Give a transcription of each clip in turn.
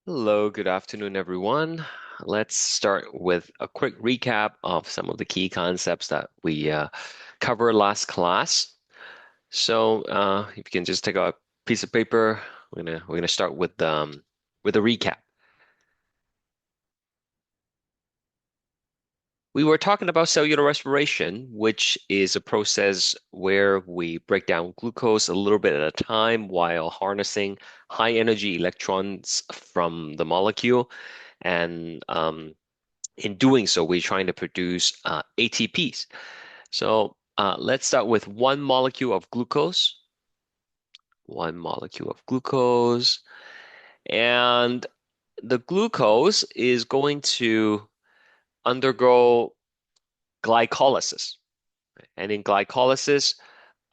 Hello, good afternoon, everyone. Let's start with a quick recap of some of the key concepts that we covered last class. If you can just take a piece of paper, we're gonna start with a recap. We were talking about cellular respiration, which is a process where we break down glucose a little bit at a time while harnessing high energy electrons from the molecule. And in doing so, we're trying to produce ATPs. Let's start with one molecule of glucose. One molecule of glucose. And the glucose is going to undergo glycolysis. And in glycolysis,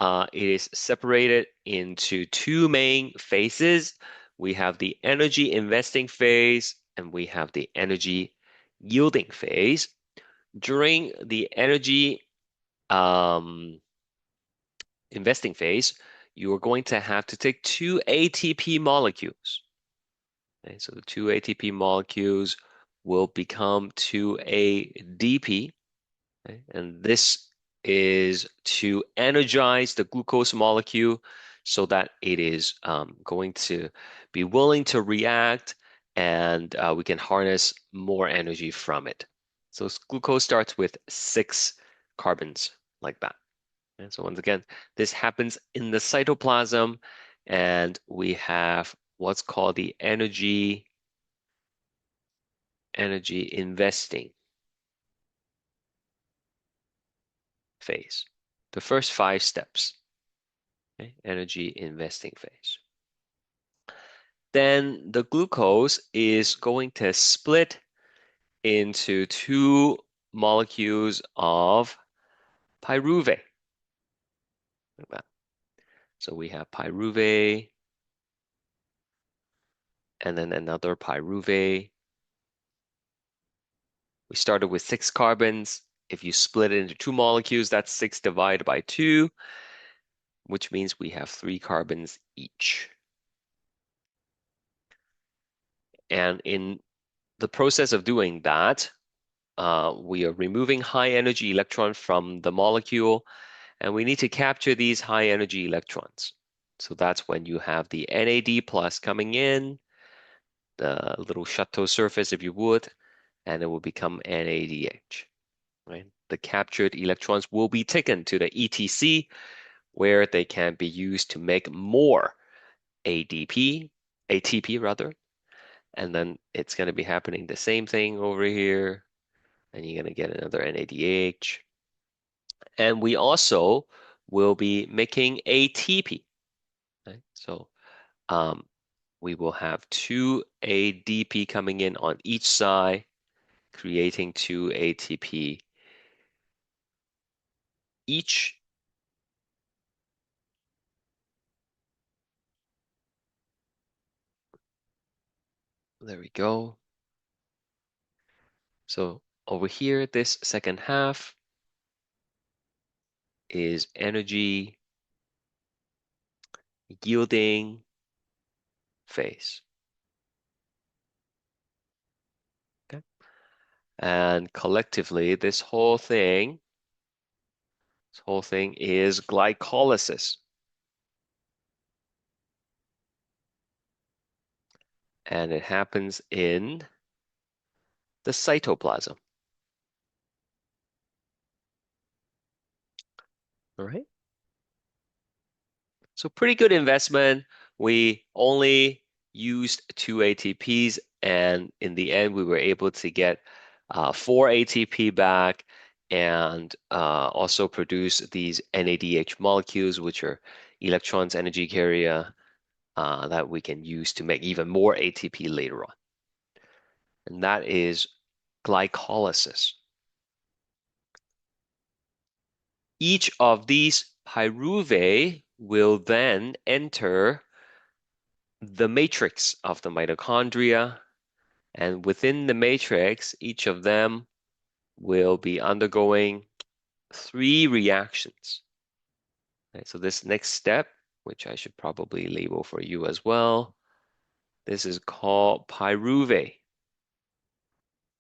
it is separated into two main phases. We have the energy investing phase and we have the energy yielding phase. During the energy um, investing phase, you are going to have to take two ATP molecules. Okay, so the two ATP molecules will become two ADP. Okay, and this is to energize the glucose molecule so that it is going to be willing to react and we can harness more energy from it. So glucose starts with six carbons like that. And so once again, this happens in the cytoplasm, and we have what's called the energy investing phase. The first five steps, okay? Energy investing phase. Then the glucose is going to split into two molecules of pyruvate. Like that. So we have pyruvate and then another pyruvate. We started with six carbons. If you split it into two molecules, that's six divided by two, which means we have three carbons each. And in the process of doing that, we are removing high energy electron from the molecule, and we need to capture these high energy electrons. So that's when you have the NAD plus coming in, the little chateau surface, if you would, and it will become NADH. Right? The captured electrons will be taken to the ETC, where they can be used to make more ADP, ATP rather, and then it's going to be happening the same thing over here, and you're going to get another NADH. And we also will be making ATP. Right? Um, we will have two ADP coming in on each side, creating two ATP each. There we go. So over here, this second half is energy yielding phase. Okay. And collectively, this whole thing is glycolysis. And it happens in the cytoplasm. All right. So pretty good investment. We only used two ATPs, and in the end, we were able to get four ATP back and also produce these NADH molecules, which are electrons energy carrier that we can use to make even more ATP later on. And that is glycolysis. Each of these pyruvate will then enter the matrix of the mitochondria. And within the matrix, each of them will be undergoing three reactions. Right, so this next step, which I should probably label for you as well, This is called pyruvate.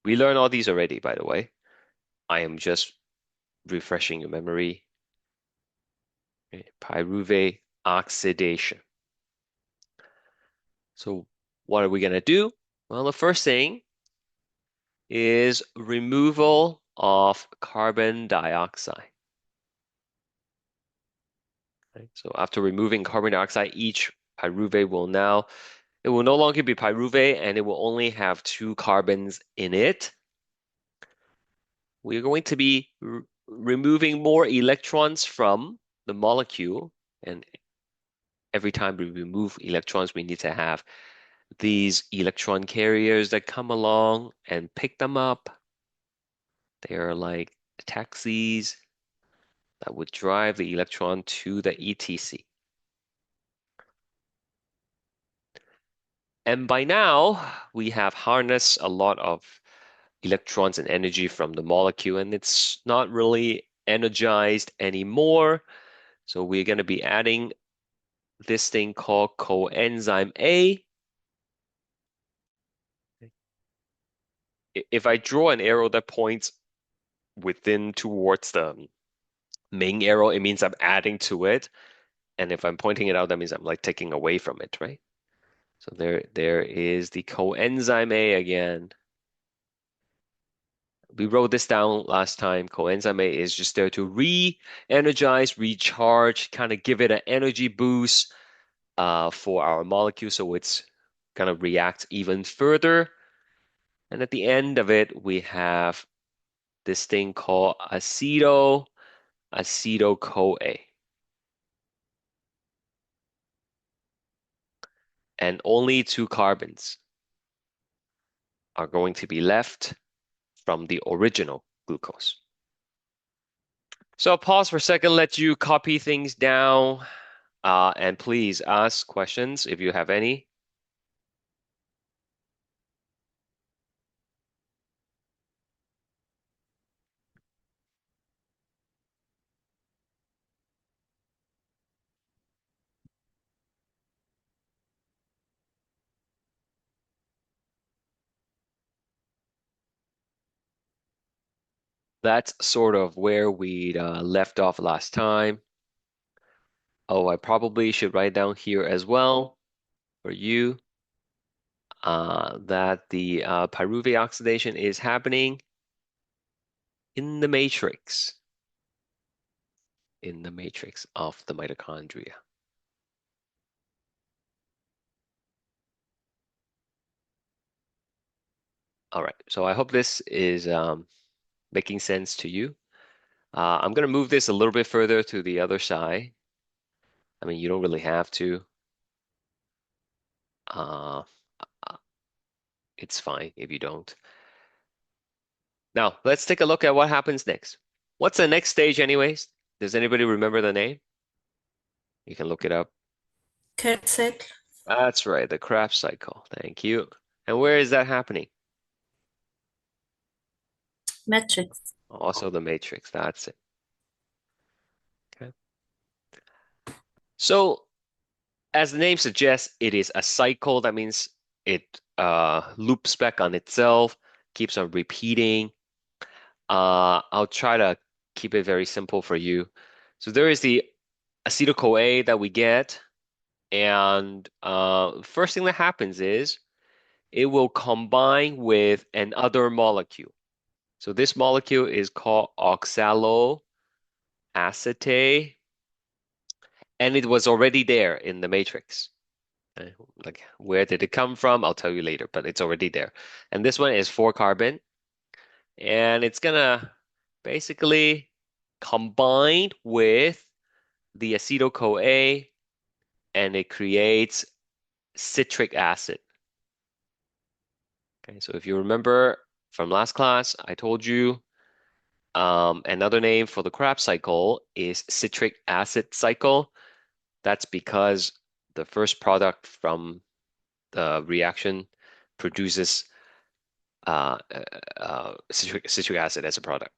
We learned all these already, by the way. I am just refreshing your memory. Okay, pyruvate oxidation. So what are we going to do? Well, the first thing is removal of carbon dioxide. Right? So after removing carbon dioxide, each pyruvate it will no longer be pyruvate and it will only have two carbons in it. We're going to be removing more electrons from the molecule. And every time we remove electrons, we need to have these electron carriers that come along and pick them up. They are like taxis that would drive the electron to the ETC. And by now, we have harnessed a lot of electrons and energy from the molecule, and it's not really energized anymore. So we're going to be adding this thing called coenzyme A. If I draw an arrow that points within towards the main arrow, it means I'm adding to it. And if I'm pointing it out, that means I'm like taking away from it, right? So there is the coenzyme A again. We wrote this down last time. Coenzyme A is just there to re-energize, recharge, kind of give it an energy boost for our molecule so it's gonna react even further. And at the end of it, we have this thing called acetyl-CoA. And only two carbons are going to be left from the original glucose. So I'll pause for a second, let you copy things down, and please ask questions if you have any. That's sort of where we left off last time. Oh, I probably should write down here as well for you that the pyruvate oxidation is happening in the matrix, of the mitochondria. All right, so I hope this is making sense to you. I'm going to move this a little bit further to the other side. I mean, you don't really have to. Uh, it's fine if you don't. Now, let's take a look at what happens next. What's the next stage anyways? Does anybody remember the name? You can look it up. Cassette That's right, the Krebs cycle. Thank you. And where is that happening? matrix. Also the matrix. That's it. Okay. So, as the name suggests, it is a cycle. That means it loops back on itself, keeps on repeating. I'll try to keep it very simple for you. So there is the acetyl-CoA that we get, and first thing that happens is it will combine with another molecule. So this molecule is called oxaloacetate, and it was already there in the matrix. Okay, like, where did it come from? I'll tell you later, but it's already there. And this one is 4 carbon, and it's gonna basically combine with the acetyl-CoA, and it creates citric acid. Okay, so if you remember from last class, I told you another name for the Krebs cycle is citric acid cycle. That's because the first product from the reaction produces citric acid as a product.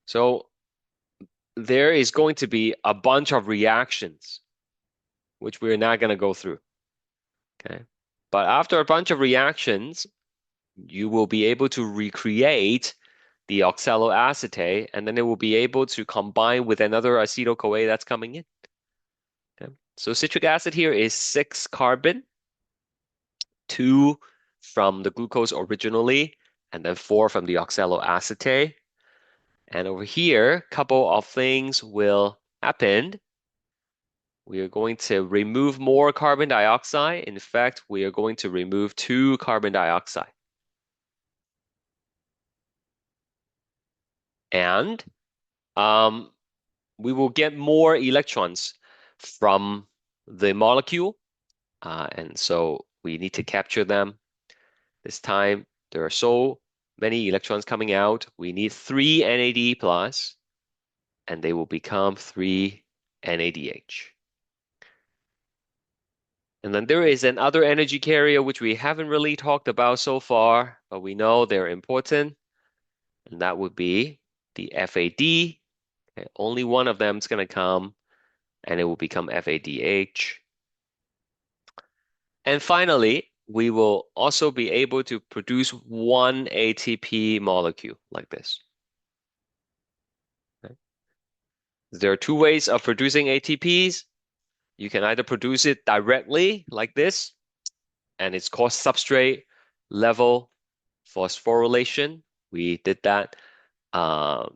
So there is going to be a bunch of reactions, which we're not going to go through. Okay. But after a bunch of reactions, you will be able to recreate the oxaloacetate, and then it will be able to combine with another acetyl-CoA that's coming in. Okay. So citric acid here is 6 carbon, 2 from the glucose originally, and then 4 from the oxaloacetate. And over here, a couple of things will happen. We are going to remove more carbon dioxide. In fact, we are going to remove 2 carbon dioxide. And um, we will get more electrons from the molecule. And so we need to capture them. This time, there are so many electrons coming out. We need 3 NAD plus, and they will become 3 NADH. And then there is another energy carrier which we haven't really talked about so far, but we know they're important, and that would be the FAD. Okay, only one of them is going to come, and it will become FADH. And finally, we will also be able to produce one ATP molecule like this. Okay. There are two ways of producing ATPs. You can either produce it directly like this, and it's called substrate level phosphorylation. We did that uh,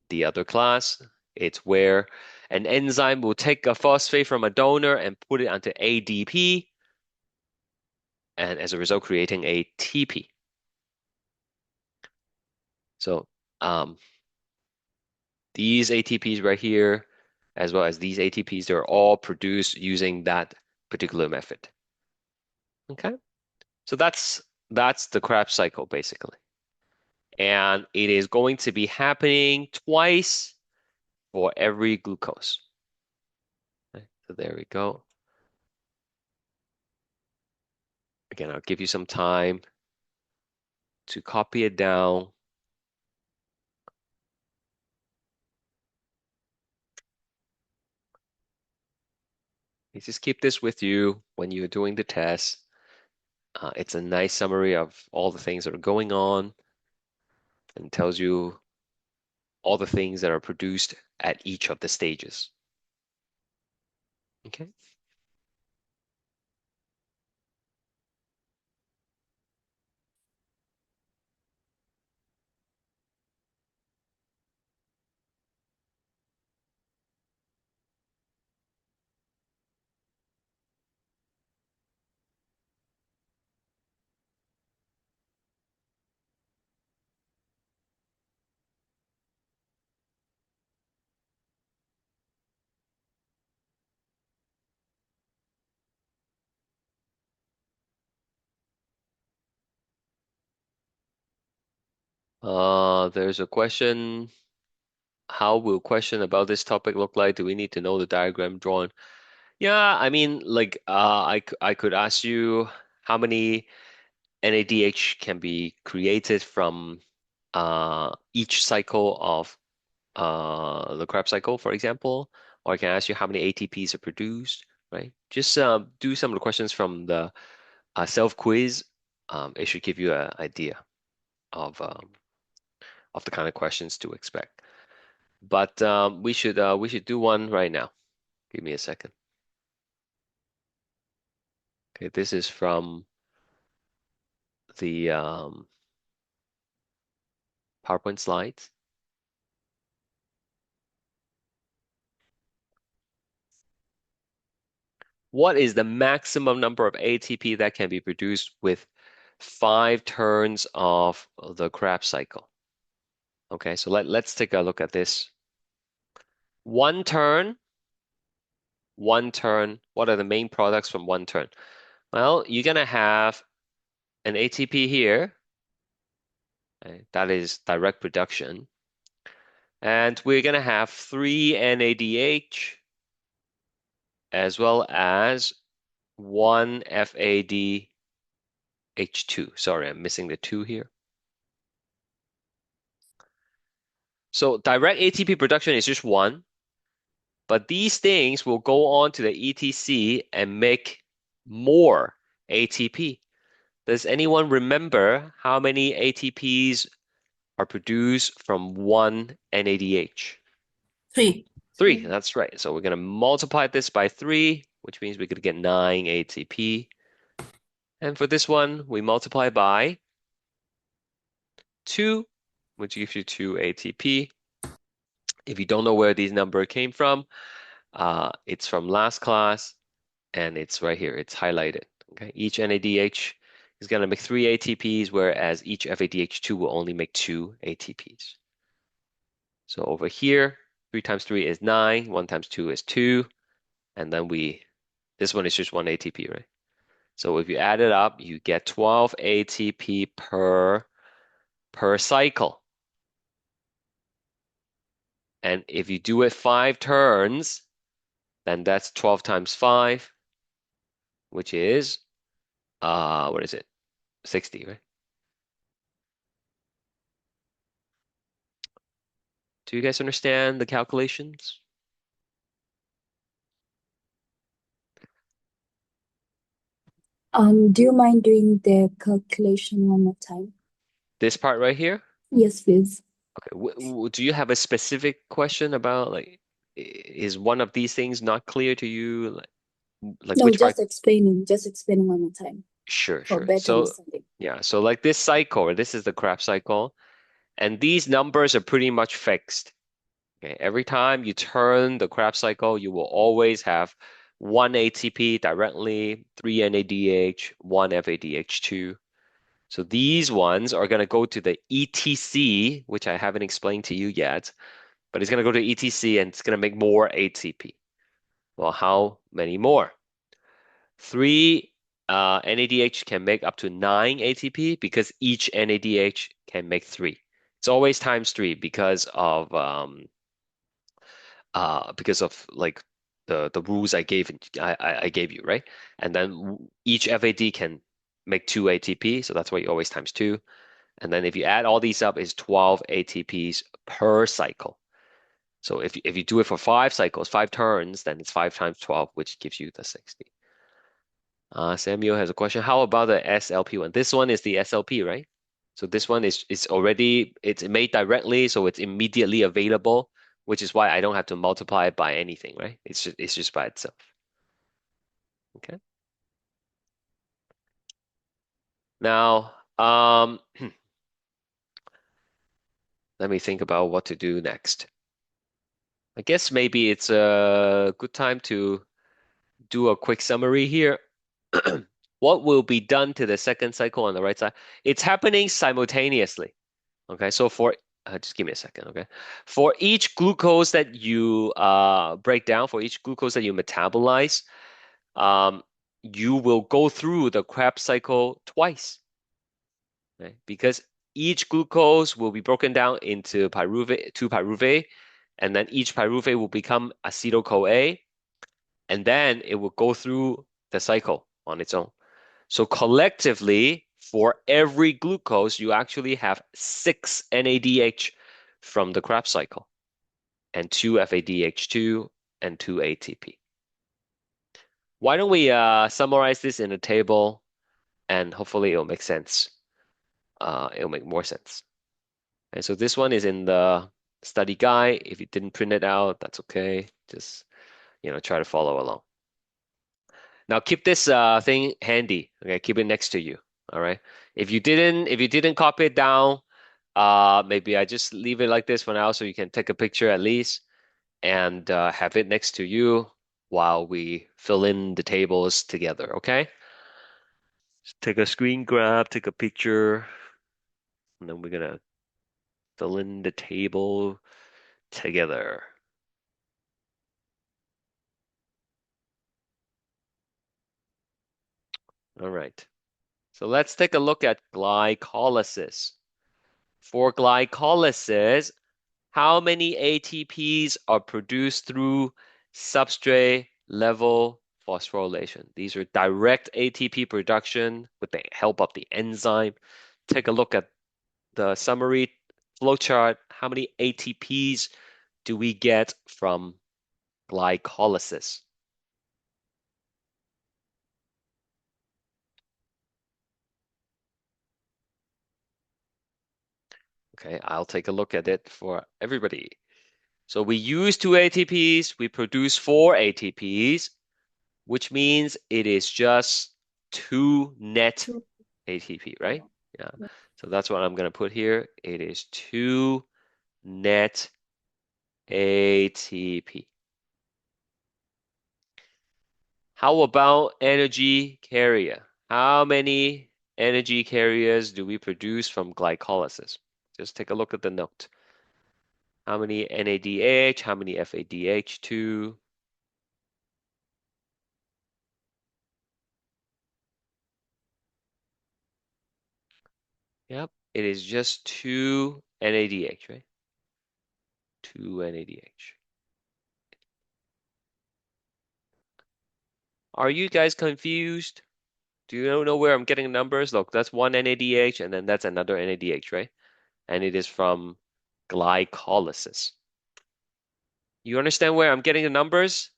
the other class. It's where an enzyme will take a phosphate from a donor and put it onto ADP, and as a result, creating ATP. So um, these ATPs right here, as well as these ATPs, they're all produced using that particular method. Okay, so that's the Krebs cycle basically, and it is going to be happening twice for every glucose. Okay, so there we go. Again, I'll give you some time to copy it down. You just keep this with you when you're doing the test. It's a nice summary of all the things that are going on and tells you all the things that are produced at each of the stages. Okay. There's a question. How will question about this topic look like? Do we need to know the diagram drawn? Yeah, I mean, like, I could ask you how many NADH can be created from each cycle of the Krebs cycle, for example, or I can ask you how many ATPs are produced, right? Just do some of the questions from the self quiz. It should give you an idea of um, of the kind of questions to expect. But we should do one right now. Give me a second. Okay, this is from the PowerPoint slides. What is the maximum number of ATP that can be produced with 5 turns of the Krebs cycle? Okay, so let's take a look at this. One turn, one turn. What are the main products from one turn? Well, you're gonna have an ATP here. Okay, that is direct production. And we're gonna have 3 NADH as well as 1 FADH2. Sorry, I'm missing the 2 here. So direct ATP production is just 1, but these things will go on to the ETC and make more ATP. Does anyone remember how many ATPs are produced from one NADH? Three. Three, that's right. So we're going to multiply this by three, which means we're going to get 9 ATP. And for this one, we multiply by 2, which gives you 2 ATP. If you don't know where these number came from, it's from last class, and it's right here. It's highlighted. Okay, each NADH is going to make 3 ATPs, whereas each FADH2 will only make 2 ATPs. So over here, 3 times 3 is 9, 1 times 2 is 2, and then this one is just 1 ATP, right? So if you add it up, you get 12 ATP per cycle. And if you do it 5 turns, then that's 12 times 5, which is what is it? 60, right? Do you guys understand the calculations? Do you mind doing the calculation one more time? This part right here? Yes, please. Okay. Do you have a specific question about like is one of these things not clear to you? Like No, which part? just explaining one more time Sure, for sure. better So understanding. yeah, so like this cycle, this is the Krebs cycle, and these numbers are pretty much fixed. Okay, every time you turn the Krebs cycle, you will always have one ATP directly, three NADH, one FADH2. So these ones are going to go to the ETC, which I haven't explained to you yet, but it's going to go to ETC and it's going to make more ATP. Well, how many more? Three NADH can make up to 9 ATP because each NADH can make 3. It's always times 3 because of like the rules I gave you, right? And then each FAD can make 2 ATP, so that's why you always times 2. And then if you add all these up, it's 12 ATPs per cycle. So if you do it for 5 cycles, 5 turns, then it's 5 times 12, which gives you the 60. Samuel has a question. How about the SLP one? This one is the SLP, right? So this one is already it's made directly, so it's immediately available, which is why I don't have to multiply it by anything, right? It's just by itself. Okay. Now, let me think about what to do next. I guess maybe it's a good time to do a quick summary here. What will be done to the second cycle on the right side? It's happening simultaneously. Okay, so just give me a second, okay? For each glucose that you break down, for each glucose that you metabolize, um, you will go through the Krebs cycle twice, okay? Because each glucose will be broken down into pyruvate, two pyruvate, and then each pyruvate will become acetyl-CoA, and then it will go through the cycle on its own. So collectively, for every glucose, you actually have 6 NADH from the Krebs cycle and 2 FADH2 and 2 ATP. Why don't we summarize this in a table and hopefully it'll make sense. It'll make more sense. And so this one is in the study guide. If you didn't print it out, that's okay. Just, try to follow along. Now keep this thing handy. Okay, keep it next to you. All right. If you didn't copy it down, maybe I just leave it like this for now so you can take a picture at least and have it next to you while we fill in the tables together. Okay. Just take a screen grab, take a picture, and then we're gonna fill in the table together. All right. So let's take a look at glycolysis. For glycolysis, how many ATPs are produced through substrate level phosphorylation? These are direct ATP production with the help of the enzyme. Take a look at the summary flowchart. How many ATPs do we get from glycolysis? Okay, I'll take a look at it for everybody. So we use 2 ATPs, we produce 4 ATPs, which means it is just 2 net Two. ATP, right? Yeah. Yeah. So that's what I'm going to put here. It is 2 net ATP. How about energy carrier? How many energy carriers do we produce from glycolysis? Just take a look at the note. How many NADH? How many FADH2? Yep, it is just 2 NADH, right? 2 NADH. Are you guys confused? Do you know where I'm getting the numbers? Look, that's one NADH and then that's another NADH, right? And it is from glycolysis. You understand where I'm getting the numbers?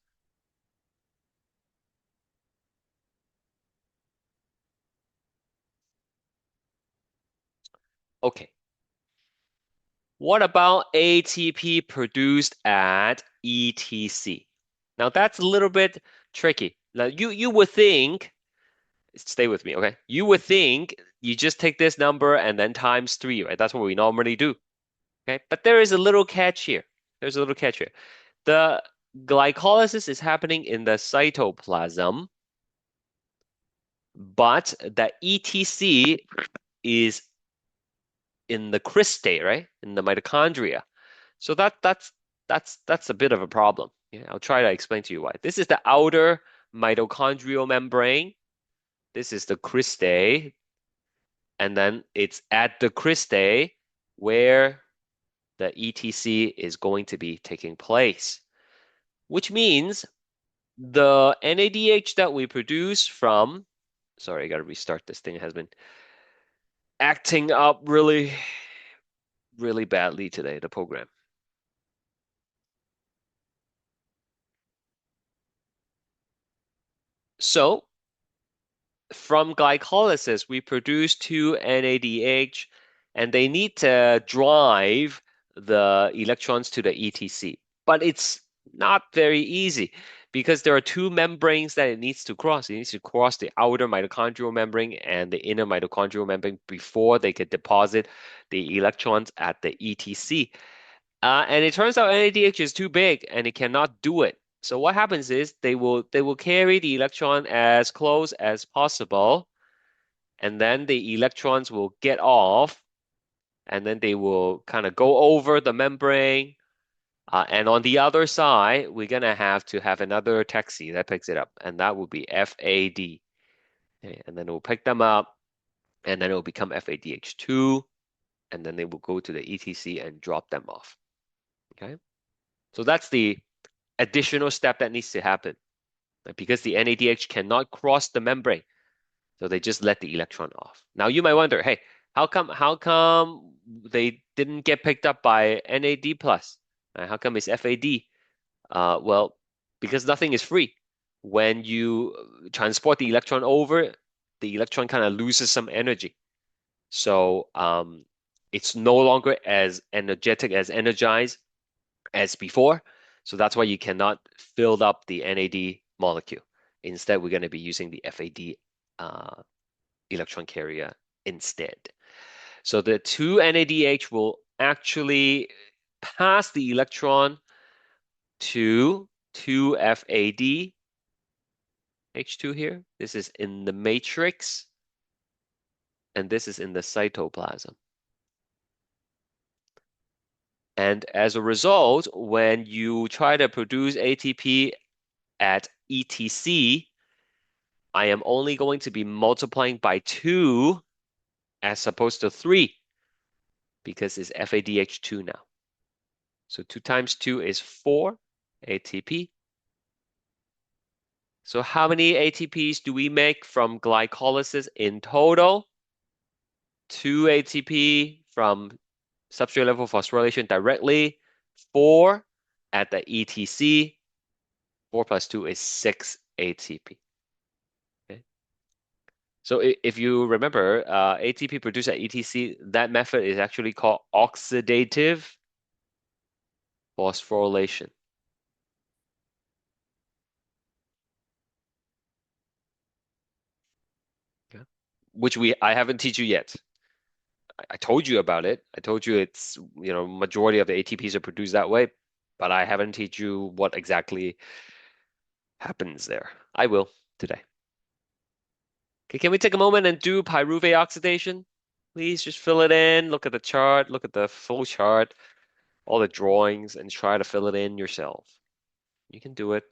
Okay. What about ATP produced at ETC? Now that's a little bit tricky. Now you would think, stay with me, okay? You would think you just take this number and then times 3, right? That's what we normally do. Okay, but there is a little catch here. There's a little catch here. The glycolysis is happening in the cytoplasm, but the ETC is in the cristae, right? In the mitochondria. So that's a bit of a problem. Yeah, I'll try to explain to you why. This is the outer mitochondrial membrane. This is the cristae, and then it's at the cristae where the ETC is going to be taking place, which means the NADH that we produce from, sorry, I got to restart this thing. It has been acting up really, really badly today, the program. So from glycolysis, we produce 2 NADH, and they need to drive the electrons to the ETC. But it's not very easy because there are two membranes that it needs to cross. It needs to cross the outer mitochondrial membrane and the inner mitochondrial membrane before they can deposit the electrons at the ETC. And it turns out NADH is too big and it cannot do it. So what happens is they will carry the electron as close as possible, and then the electrons will get off, and then they will kind of go over the membrane. And on the other side, we're gonna have to have another taxi that picks it up, and that will be FAD. Okay, and then it will pick them up, and then it will become FADH2, and then they will go to the ETC and drop them off. Okay, so that's the additional step that needs to happen, right? Because the NADH cannot cross the membrane. So they just let the electron off. Now you might wonder, hey, how come they didn't get picked up by NAD plus? How come it's FAD? Well, because nothing is free. When you transport the electron over, the electron kind of loses some energy. So it's no longer as energetic, as energized as before. So that's why you cannot fill up the NAD molecule. Instead, we're going to be using the FAD electron carrier instead. So the 2 NADH will actually pass the electron to 2 FAD H2 here. This is in the matrix, and this is in the cytoplasm. And as a result, when you try to produce ATP at ETC, I am only going to be multiplying by 2 as opposed to 3 because it's FADH2 now. So 2 times 2 is 4 ATP. So how many ATPs do we make from glycolysis in total? 2 ATP from substrate level phosphorylation directly, 4 at the ETC. 4 plus 2 is 6 ATP. Okay. So if you remember, ATP produced at ETC, that method is actually called oxidative phosphorylation. Yeah. Which I haven't teach you yet. I told you about it. I told you it's, majority of the ATPs are produced that way, but I haven't teach you what exactly happens there. I will today. Okay, can we take a moment and do pyruvate oxidation? Please just fill it in. Look at the chart, look at the full chart, all the drawings, and try to fill it in yourself. You can do it.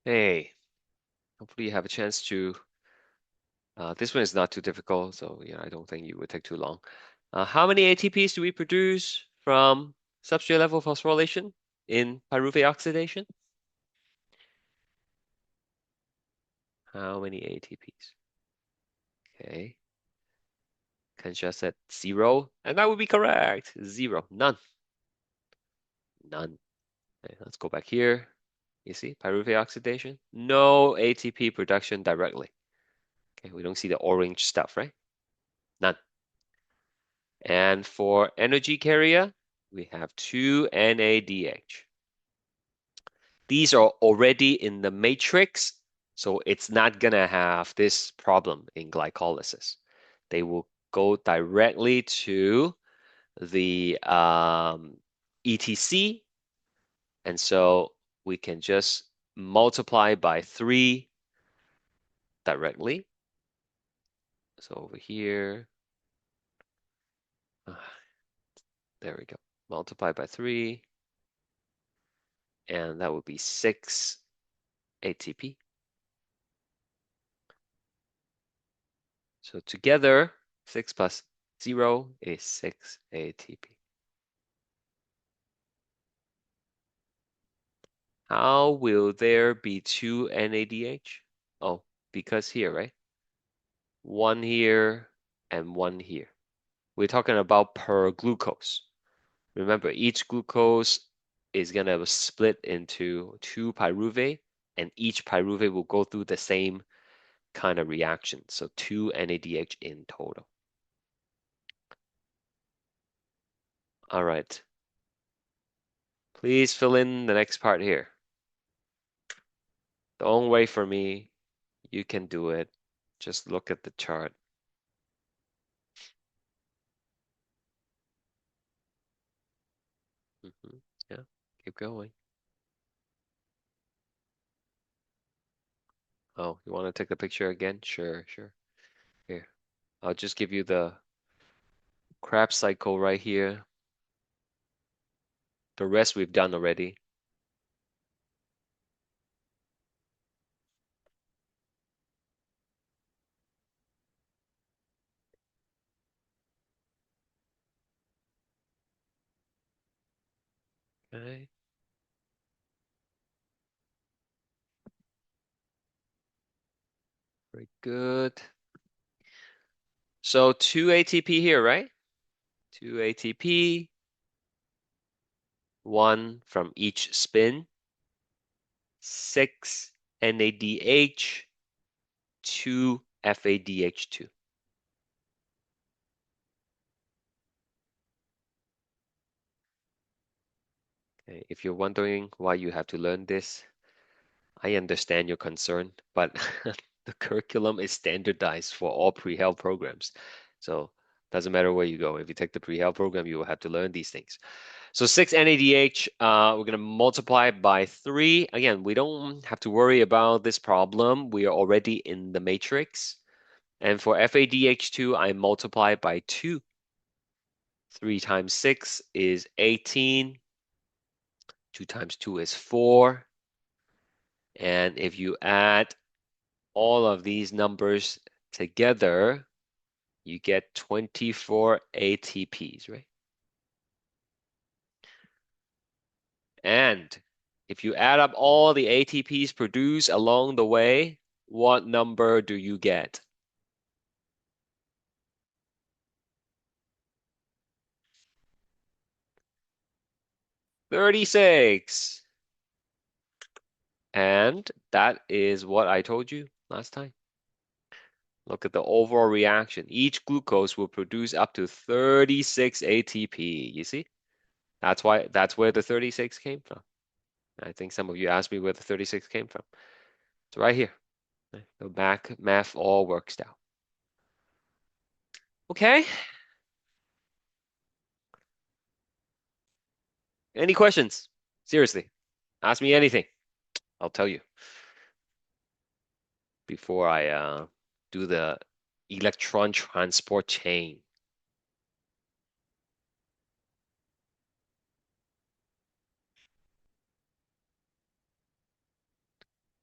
Hey, hopefully you have a chance to. This one is not too difficult, so yeah, I don't think you would take too long. How many ATPs do we produce from substrate level phosphorylation in pyruvate oxidation? How many ATPs? Okay, Kansha said 0, and that would be correct. 0, none, none. Okay, let's go back here. You see, pyruvate oxidation, no ATP production directly. Okay, we don't see the orange stuff, right? None. And for energy carrier, we have 2 NADH. These are already in the matrix, so it's not gonna have this problem in glycolysis. They will go directly to the ETC, and so we can just multiply by 3 directly. So over here, there we go. Multiply by 3, and that would be 6 ATP. So together, 6 plus 0 is 6 ATP. How will there be 2 NADH? Oh, because here, right? 1 here and 1 here. We're talking about per glucose. Remember, each glucose is going to split into 2 pyruvate, and each pyruvate will go through the same kind of reaction. So 2 NADH in total. All right. Please fill in the next part here. Don't wait for me. You can do it. Just look at the chart. Yeah, keep going. Oh, you want to take the picture again? Sure, sure. Here, I'll just give you the Krebs cycle right here. The rest we've done already. Okay. Very good. So 2 ATP here, right? 2 ATP, 1 from each spin, 6 NADH, 2 FADH2. Okay. If you're wondering why you have to learn this, I understand your concern, but the curriculum is standardized for all pre-health programs. So Doesn't matter where you go. If you take the pre-health program, you will have to learn these things. So 6 NADH, we're going to multiply by 3. Again, we don't have to worry about this problem. We are already in the matrix. And for FADH2, I multiply by 2. 3 times 6 is 18. 2 times 2 is 4. And if you add all of these numbers together, you get 24 ATPs, right? And if you add up all the ATPs produced along the way, what number do you get? 36. And that is what I told you last time. Look at the overall reaction. Each glucose will produce up to 36 ATP. You see? That's where the 36 came from. I think some of you asked me where the 36 came from. It's right here. The math all works out. Okay. Any questions? Seriously, ask me anything. I'll tell you before I do the electron transport chain.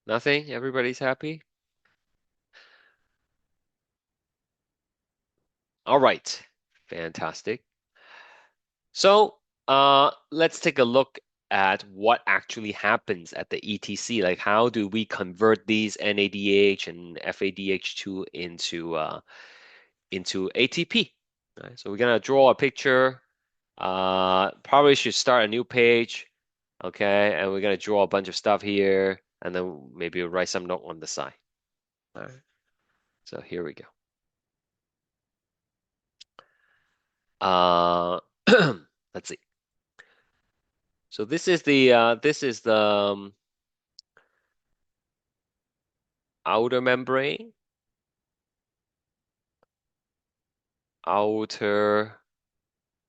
Nothing? Everybody's happy? All right. Fantastic. So let's take a look at what actually happens at the ETC. Like how do we convert these NADH and FADH2 into ATP? Right? So we're gonna draw a picture. Probably should start a new page. Okay, and we're gonna draw a bunch of stuff here, and then maybe write some note on the side. All right. So here we go. Uh, let's see. So this is the outer membrane, outer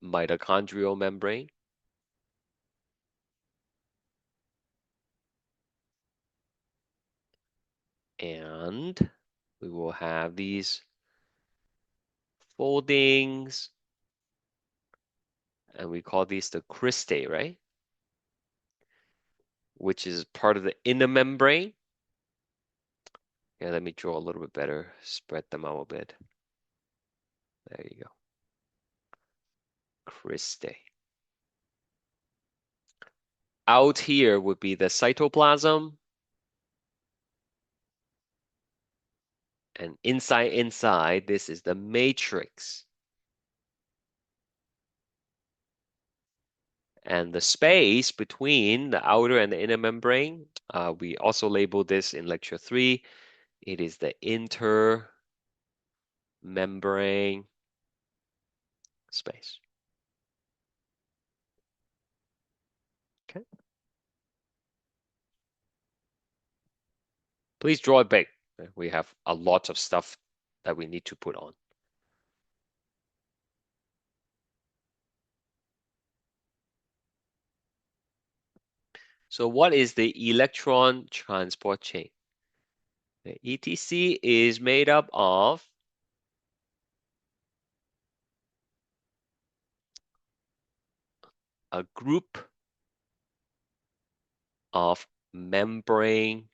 mitochondrial membrane, and we will have these foldings, and we call these the cristae, right? Which is part of the inner membrane. Yeah, let me draw a little bit better, spread them out a bit. There you go. Cristae. Out here would be the cytoplasm, and inside, this is the matrix. And the space between the outer and the inner membrane, we also labeled this in lecture 3. It is the intermembrane space. Okay. Please draw it big. We have a lot of stuff that we need to put on. So what is the electron transport chain? The ETC is made up of a group of membrane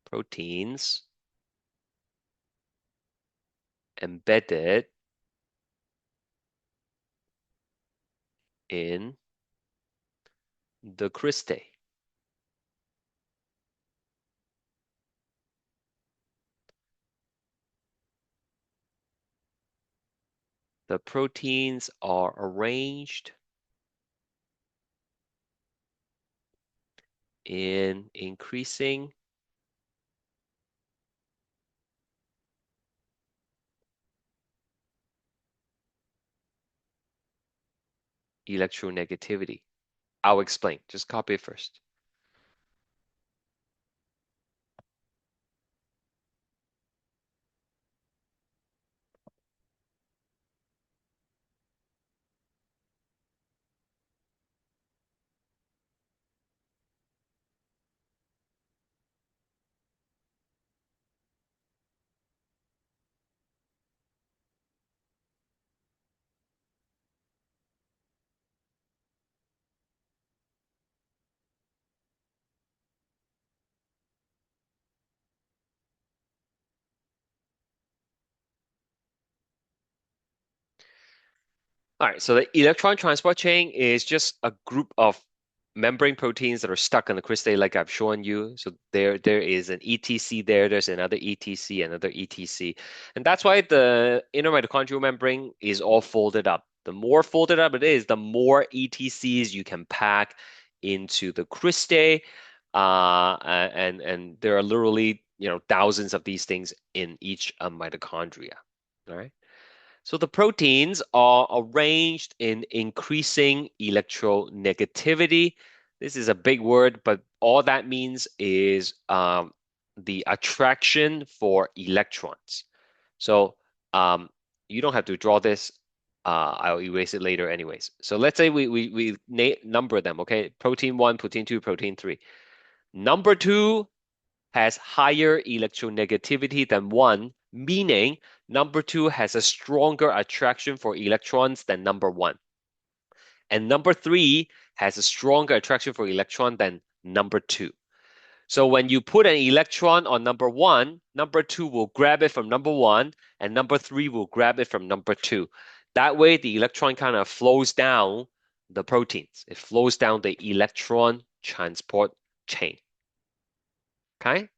proteins embedded in the cristae. The proteins are arranged in increasing electronegativity. I'll explain. Just copy it first. All right, so the electron transport chain is just a group of membrane proteins that are stuck on the crystal like I've shown you. So there is an ETC there, there's another ETC, another ETC. And that's why the inner mitochondrial membrane is all folded up. The more folded up it is, the more ETCs you can pack into the cristae. And there are literally, thousands of these things in each mitochondria. All right. So the proteins are arranged in increasing electronegativity. This is a big word, but all that means is the attraction for electrons. So um, you don't have to draw this. I'll erase it later anyways. So let's say we number them, okay? Protein 1, protein 2, protein 3. Number 2 has higher electronegativity than 1, meaning number 2 has a stronger attraction for electrons than number 1. And number 3 has a stronger attraction for electron than number 2. So when you put an electron on number 1, number 2 will grab it from number 1, and number 3 will grab it from number 2. That way, the electron kind of flows down the proteins. It flows down the electron transport chain. Okay?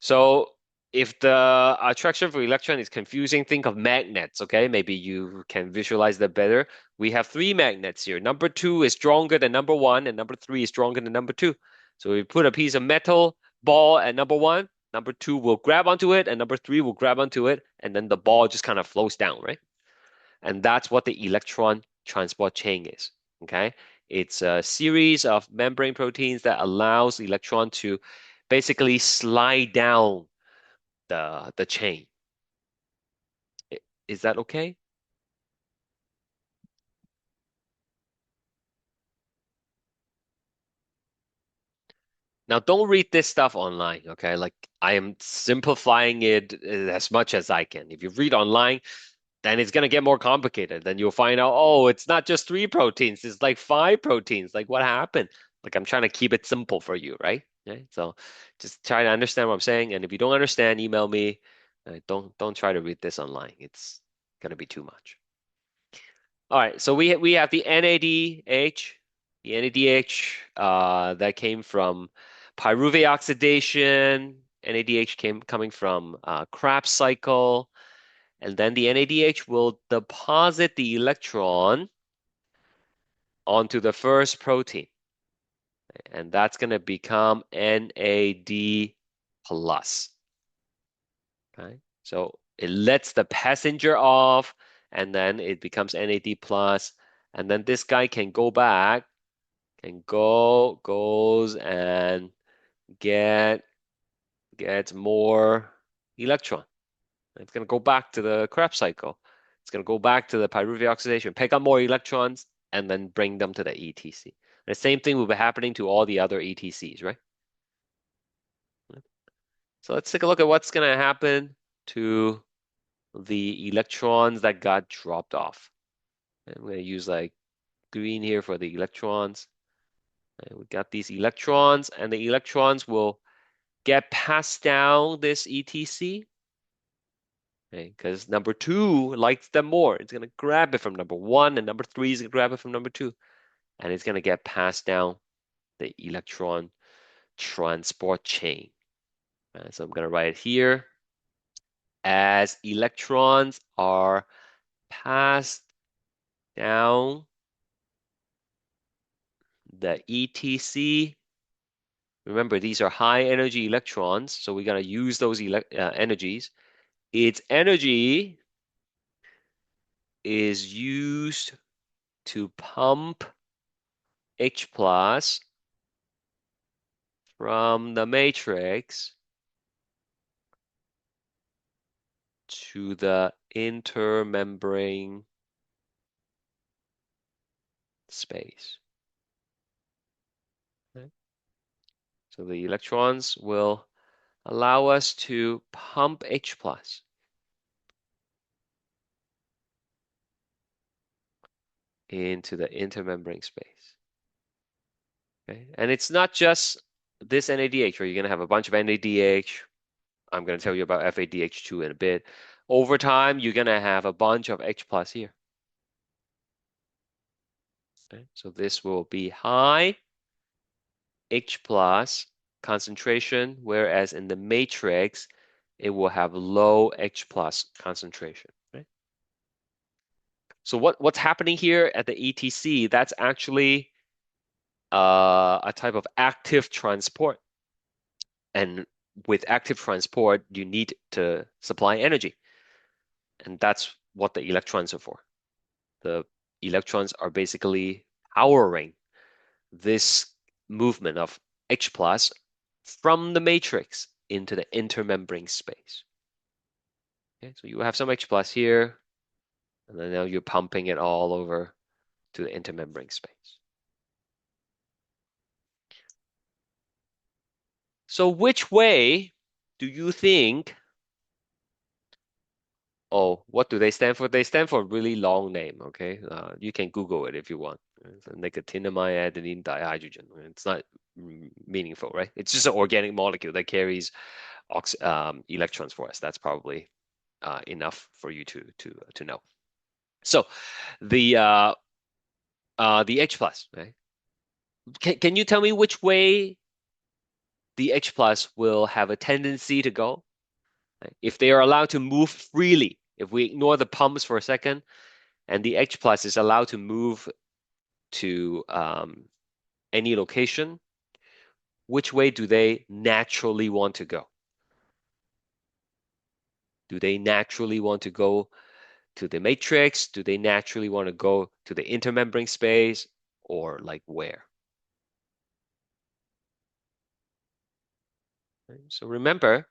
So if the attraction for electron is confusing, think of magnets, okay? Maybe you can visualize that better. We have three magnets here. Number 2 is stronger than number 1, and number 3 is stronger than number 2. So we put a piece of metal ball at number 1, number 2 will grab onto it, and number 3 will grab onto it, and then the ball just kind of flows down, right? And that's what the electron transport chain is, okay? It's a series of membrane proteins that allows the electron to basically slide down the chain. Is that okay? Now, don't read this stuff online, okay? Like, I am simplifying it as much as I can. If you read online, then it's going to get more complicated. Then you'll find out, oh, it's not just three proteins, it's like five proteins. Like, what happened? Like, I'm trying to keep it simple for you, right? Okay? So just try to understand what I'm saying. And if you don't understand, email me. Don't try to read this online. It's going to be too much. All right, so we have the NADH, that came from pyruvate oxidation. NADH came coming from Krebs cycle, and then the NADH will deposit the electron onto the first protein, and that's going to become NAD plus. Okay, so it lets the passenger off, and then it becomes NAD plus, and then this guy can go back, goes and gets more electron. It's going to go back to the Krebs cycle. It's going to go back to the pyruvate oxidation, pick up more electrons, and then bring them to the ETC. The same thing will be happening to all the other ETCs, right? So let's take a look at what's going to happen to the electrons that got dropped off. And I'm going to use like green here for the electrons. And we got these electrons, and the electrons will get passed down this ETC. Okay, because number 2 likes them more. It's going to grab it from number 1, and number 3 is going to grab it from number 2. And it's going to get passed down the electron transport chain. So I'm going to write it here. As electrons are passed down the ETC, remember these are high energy electrons, so we're going to use those energies. Its energy is used to pump H plus from the matrix to the intermembrane space. Okay. So the electrons will allow us to pump H plus into the intermembrane space. Okay. And it's not just this NADH, where you're going to have a bunch of NADH. I'm going to tell you about FADH2 in a bit. Over time, you're going to have a bunch of H plus here. Okay? So this will be high H plus concentration, whereas in the matrix, it will have low H plus concentration. Right? So what's happening here at the ETC, that's actually a type of active transport. And with active transport, you need to supply energy. And that's what the electrons are for. The electrons are basically powering this movement of H plus from the matrix into the intermembrane space. Okay, so you have some H plus here, and then now you're pumping it all over to the intermembrane space. So which way do you think? Oh, what do they stand for? They stand for a really long name, okay? You can Google it if you want. It's a nicotinamide adenine dihydrogen. It's not meaningful, right? It's just an organic molecule that carries electrons for us. That's probably enough for you to know. So the H plus, right? Can you tell me which way the H plus will have a tendency to go? Right? If they are allowed to move freely, if we ignore the pumps for a second, and the H plus is allowed to move to any location, which way do they naturally want to go? Do they naturally want to go to the matrix? Do they naturally want to go to the intermembrane space, or like where? Right? So remember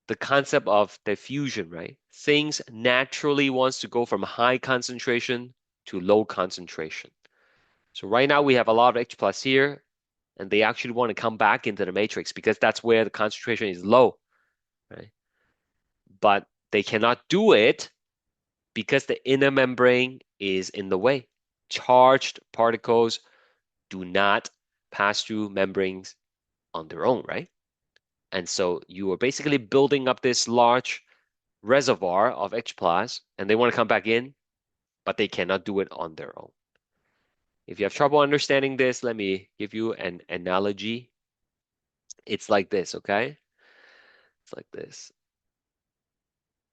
the concept of diffusion, right? Things naturally wants to go from high concentration to low concentration. So right now we have a lot of H plus here, and they actually want to come back into the matrix because that's where the concentration is low, right? But they cannot do it because the inner membrane is in the way. Charged particles do not pass through membranes on their own, right? And so you are basically building up this large reservoir of H plus, and they want to come back in, but they cannot do it on their own. If you have trouble understanding this, let me give you an analogy. It's like this, okay? It's like this.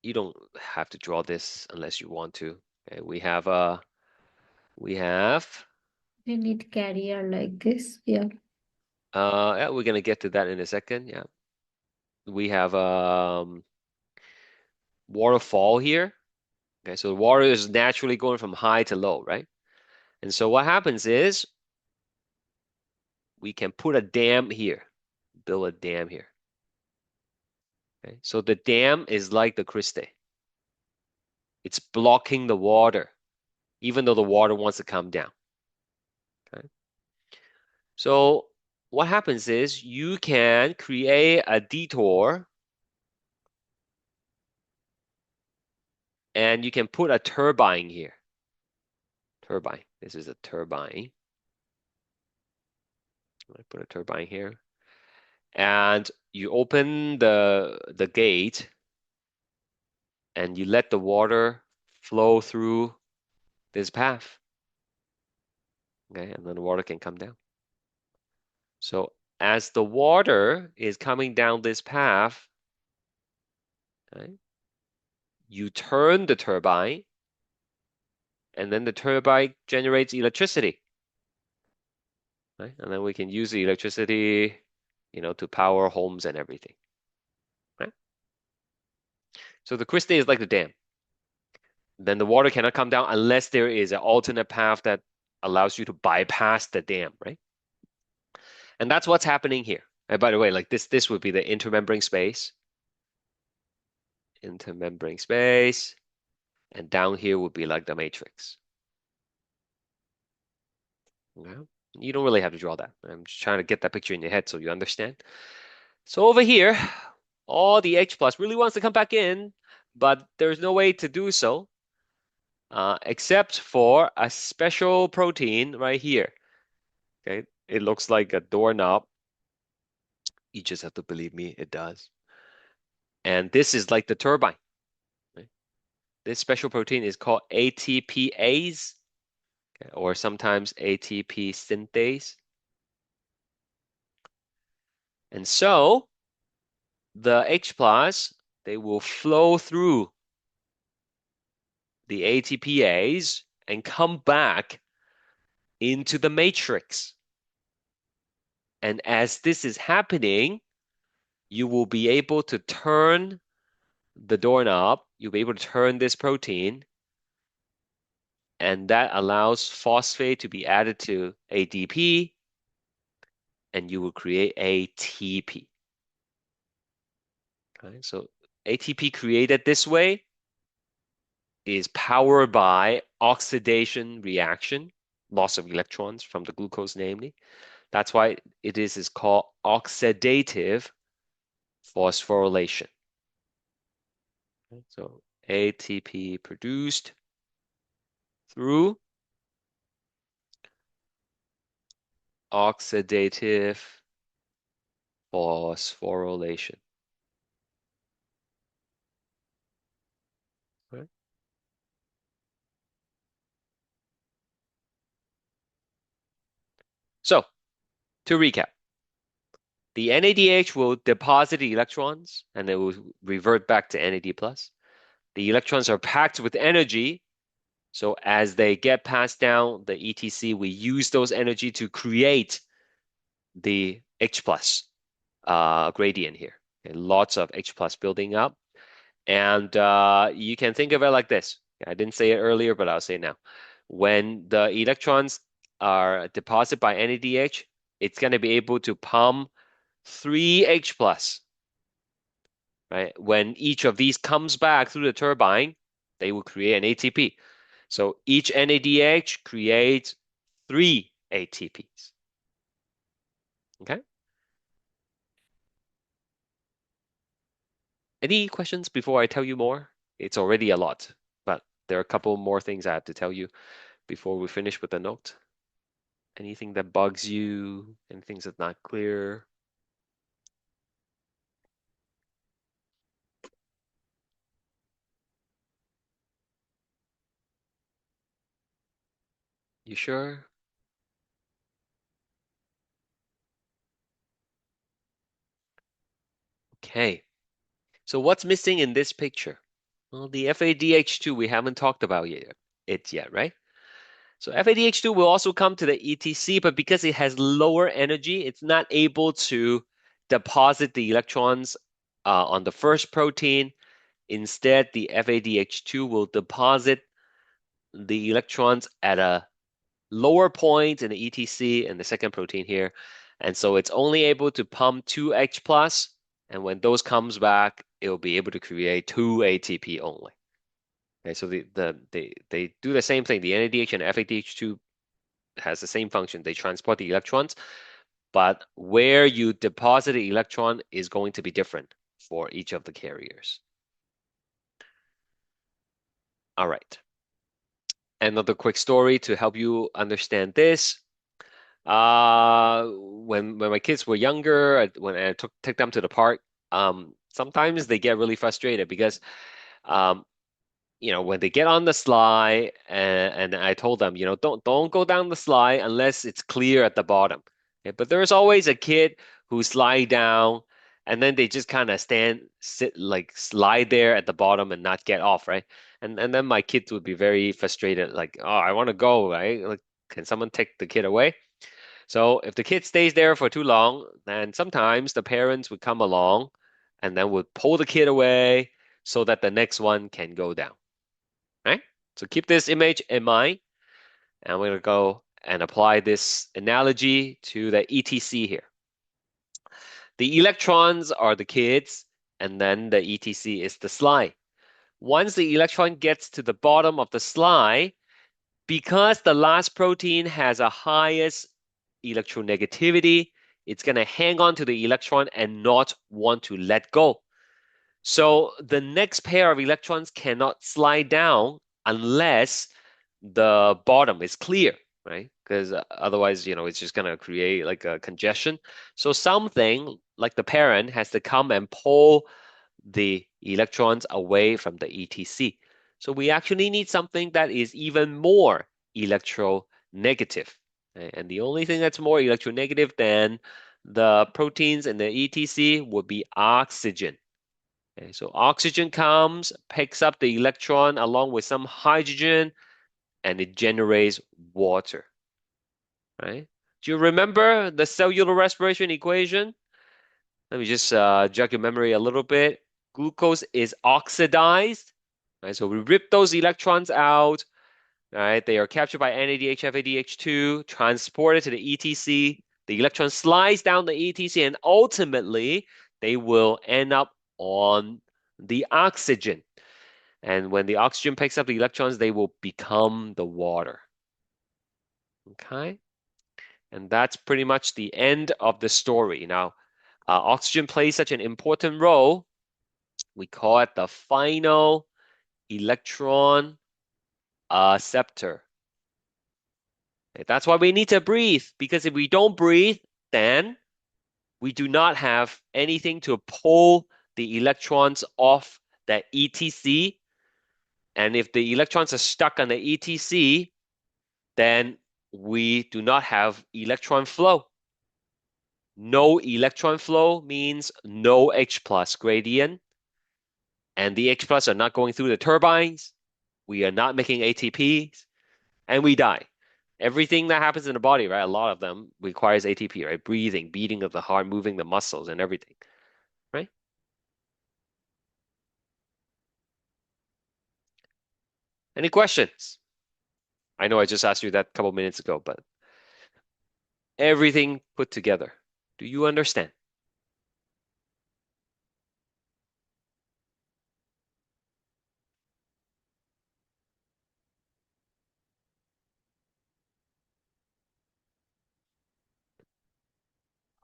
You don't have to draw this unless you want to. Okay, we have You need carrier like this. Yeah. yeah, we're gonna get to that in a second. Yeah. We have waterfall here. Okay, so the water is naturally going from high to low, right? And so what happens is we can put a dam here, build a dam here. Okay, so the dam is like the crystal. It's blocking the water, even though the water wants to come down. Okay. So what happens is you can create a detour and you can put a turbine here. Turbine. This is a turbine. I put a turbine here. And you open the gate and you let the water flow through this path. Okay, and then the water can come down. So as the water is coming down this path, okay, you turn the turbine, and then the turbine generates electricity. Right? And then we can use the electricity, to power homes and everything. Right? So the crystal is like the dam. Then the water cannot come down unless there is an alternate path that allows you to bypass the dam, right? And that's what's happening here. And by the way, like this would be the intermembrane space. Intermembrane space. And down here would be like the matrix. Okay? You don't really have to draw that. I'm just trying to get that picture in your head so you understand. So over here, all the H plus really wants to come back in, but there's no way to do so except for a special protein right here. Okay, it looks like a doorknob. You just have to believe me, it does. And this is like the turbine. Right? This special protein is called ATPase. okay, or sometimes ATP synthase. And so the H plus, they will flow through the ATPase and come back into the matrix. And as this is happening, you will be able to turn the doorknob. You'll be able to turn this protein, and that allows phosphate to be added to ADP, and you will create ATP. Okay, so ATP created this way is powered by oxidation reaction, loss of electrons from the glucose, namely. That's why is called oxidative phosphorylation. So ATP produced through oxidative phosphorylation. Right? So to recap, the NADH will deposit the electrons and it will revert back to NAD plus. The electrons are packed with energy. So as they get passed down the ETC, we use those energy to create the H plus gradient here. Okay, lots of H plus building up. And you can think of it like this. I didn't say it earlier, but I'll say it now. When the electrons are deposited by NADH, it's going to be able to pump 3H plus, right? When each of these comes back through the turbine, they will create an ATP. So each NADH creates 3 ATPs. Okay? Any questions before I tell you more? It's already a lot, but there are a couple more things I have to tell you before we finish with the note. Anything that bugs you? Anything that's not clear? You sure? Okay. So what's missing in this picture? Well, the FADH2 we haven't talked about yet, right? So FADH2 will also come to the ETC, but because it has lower energy, it's not able to deposit the electrons on the first protein. Instead, the FADH2 will deposit the electrons at a lower point in the ETC and the second protein here. And so it's only able to pump 2H plus, and when those comes back, it'll be able to create 2 ATP only. Okay, so they do the same thing. The NADH and FADH2 has the same function. They transport the electrons, but where you deposit the electron is going to be different for each of the carriers. All right. Another quick story to help you understand this. When my kids were younger, when I took them to the park, sometimes they get really frustrated because um, when they get on the slide and I told them, don't go down the slide unless it's clear at the bottom. Okay, but there's always a kid who slide down and then they just kind of slide there at the bottom and not get off, right? And then my kids would be very frustrated, like, oh, I want to go, right? Like, can someone take the kid away? So if the kid stays there for too long, then sometimes the parents would come along and then would pull the kid away so that the next one can go down. Right? So keep this image in mind, and we're going to go and apply this analogy to the ETC here. The electrons are the kids, and then the ETC is the slide. Once the electron gets to the bottom of the slide, because the last protein has a highest electronegativity, it's going to hang on to the electron and not want to let go. So the next pair of electrons cannot slide down unless the bottom is clear, right? Because otherwise, it's just going to create like a congestion. So something like the parent has to come and pull the electrons away from the ETC. So we actually need something that is even more electronegative. Okay? And the only thing that's more electronegative than the proteins and the ETC would be oxygen. Okay? So oxygen comes, picks up the electron along with some hydrogen, and it generates water. Right? Do you remember the cellular respiration equation? Let me just jog your memory a little bit. Glucose is oxidized. Right? So we rip those electrons out. Right? They are captured by NADH, FADH2, transported to the ETC. The electron slides down the ETC, and ultimately they will end up on the oxygen. And when the oxygen picks up the electrons, they will become the water. Okay? And that's pretty much the end of the story. Now, oxygen plays such an important role. We call it the final electron acceptor. Okay, that's why we need to breathe, because if we don't breathe, then we do not have anything to pull the electrons off that ETC. And if the electrons are stuck on the ETC, then we do not have electron flow. No electron flow means no H plus gradient, and the H plus are not going through the turbines. We are not making ATPs, and we die. Everything that happens in the body, right? A lot of them requires ATP, right? Breathing, beating of the heart, moving the muscles, and everything, right? Any questions? I know I just asked you that a couple minutes ago, but everything put together. Do you understand?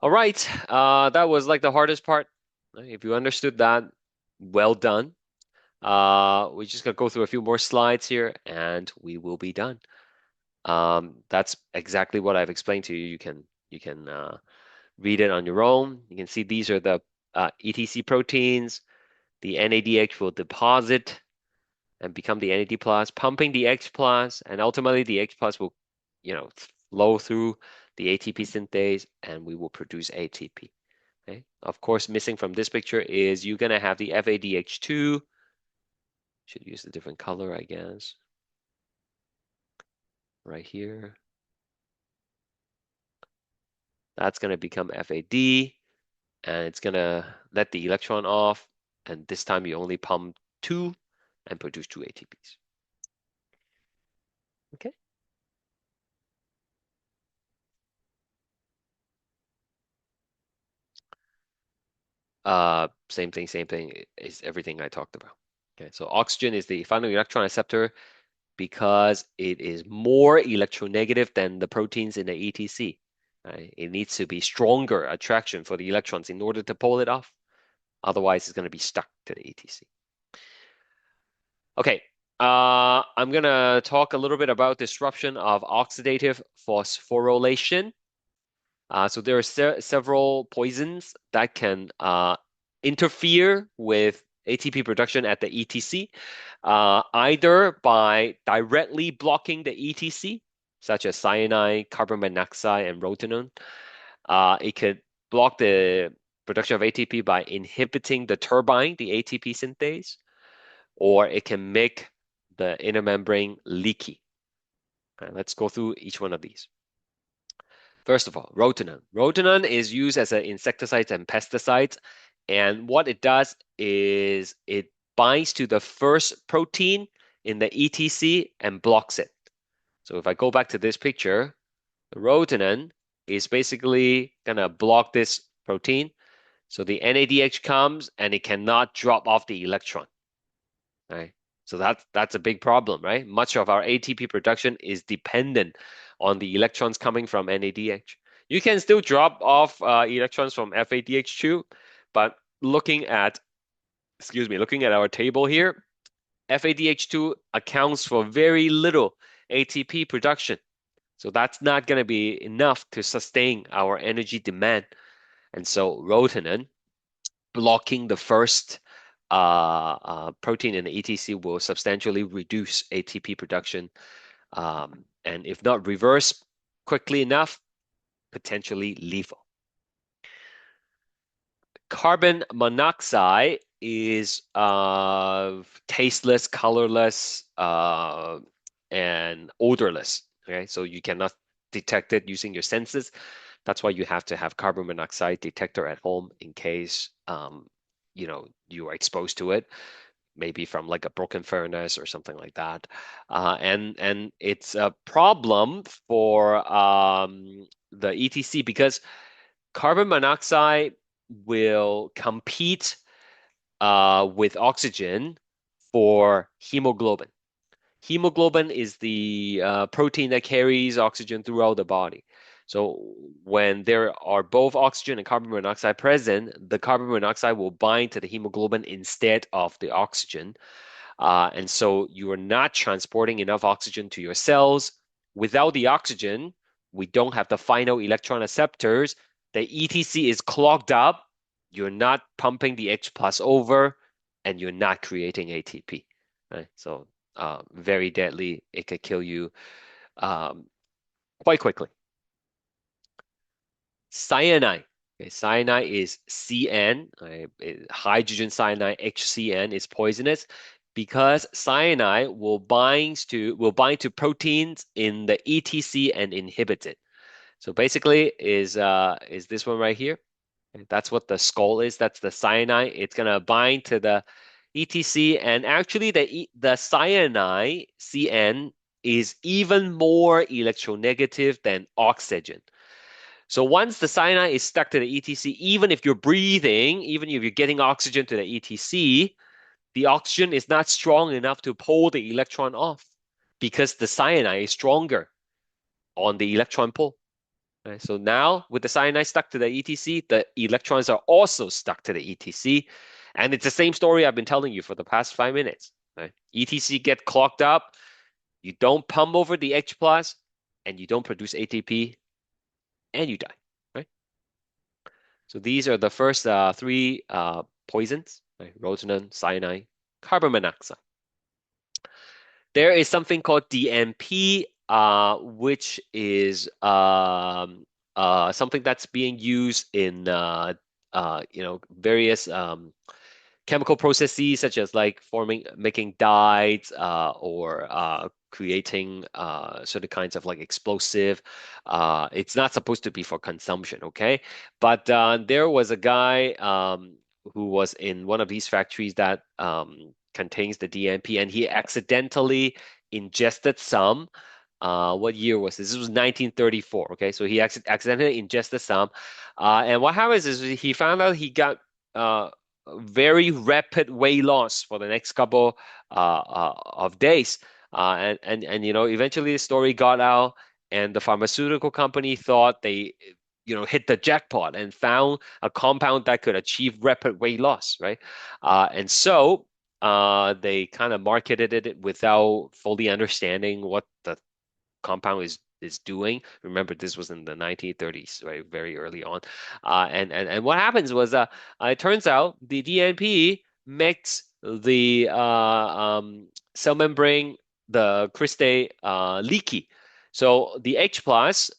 All right, that was like the hardest part. If you understood that, well done. We're just gonna go through a few more slides here, and we will be done. That's exactly what I've explained to you. You can read it on your own. You can see these are the ETC proteins. The NADH will deposit and become the NAD plus, pumping the H plus, and ultimately the H plus will, flow through the ATP synthase, and we will produce ATP. Okay. Of course, missing from this picture is you're gonna have the FADH2. Should use a different color, I guess. Right here. That's gonna become FAD, and it's gonna let the electron off, and this time you only pump 2 and produce 2 ATPs. Okay. Same thing is everything I talked about. Okay, so oxygen is the final electron acceptor because it is more electronegative than the proteins in the ETC. Right? It needs to be stronger attraction for the electrons in order to pull it off. Otherwise, it's going to be stuck to the ETC. Okay, I'm going to talk a little bit about disruption of oxidative phosphorylation. So there are several poisons that can interfere with ATP production at the ETC, either by directly blocking the ETC, such as cyanide, carbon monoxide, and rotenone. It could block the production of ATP by inhibiting the turbine, the ATP synthase, or it can make the inner membrane leaky. Okay, let's go through each one of these. First of all, rotenone. Rotenone is used as an insecticide and pesticide, and what it does is it binds to the first protein in the ETC and blocks it. So if I go back to this picture, the rotenone is basically gonna block this protein. So the NADH comes and it cannot drop off the electron. Right? So that's a big problem, right? Much of our ATP production is dependent on the electrons coming from NADH. You can still drop off electrons from FADH2, but looking at our table here, FADH2 accounts for very little ATP production. So that's not going to be enough to sustain our energy demand. And so rotenone blocking the first protein in the ETC will substantially reduce ATP production and if not reversed quickly enough, potentially lethal. Carbon monoxide is tasteless, colorless, and odorless. Okay, so you cannot detect it using your senses. That's why you have to have carbon monoxide detector at home in case you are exposed to it, maybe from like a broken furnace or something like that. And it's a problem for the ETC because carbon monoxide will compete with oxygen for hemoglobin. Hemoglobin is the protein that carries oxygen throughout the body. So when there are both oxygen and carbon monoxide present, the carbon monoxide will bind to the hemoglobin instead of the oxygen. And so you are not transporting enough oxygen to your cells. Without the oxygen, we don't have the final electron acceptors. The ETC is clogged up. You're not pumping the H plus over, and you're not creating ATP. Right? So very deadly. It could kill you quite quickly. Cyanide. Okay, cyanide is CN. Hydrogen cyanide, HCN, is poisonous because cyanide will bind to proteins in the ETC and inhibit it. So basically, is this one right here? Okay, that's what the skull is. That's the cyanide. It's gonna bind to the ETC, and actually, the cyanide CN is even more electronegative than oxygen. So once the cyanide is stuck to the ETC, even if you're breathing, even if you're getting oxygen to the ETC, the oxygen is not strong enough to pull the electron off because the cyanide is stronger on the electron pull. Right? So now with the cyanide stuck to the ETC, the electrons are also stuck to the ETC. And it's the same story I've been telling you for the past 5 minutes. Right? ETC get clogged up, you don't pump over the H plus, and you don't produce ATP, and you die. Right? So these are the first three poisons, right? Rotenone, cyanide, carbon monoxide. There is something called DMP, which is something that's being used in various chemical processes such as like making dyes or creating certain kinds of like explosive. It's not supposed to be for consumption, okay? But there was a guy who was in one of these factories that contains the DMP, and he accidentally ingested some. What year was this? This was 1934. Okay, so he accidentally ingested some, and what happens is he found out he got very rapid weight loss for the next couple of days. And eventually the story got out, and the pharmaceutical company thought they hit the jackpot and found a compound that could achieve rapid weight loss, right? And so they kind of marketed it without fully understanding what the compound is doing. Remember, this was in the 1930s, right? Very early on. And what happens was it turns out the DNP makes the cell membrane, the cristae, leaky. So the H plus,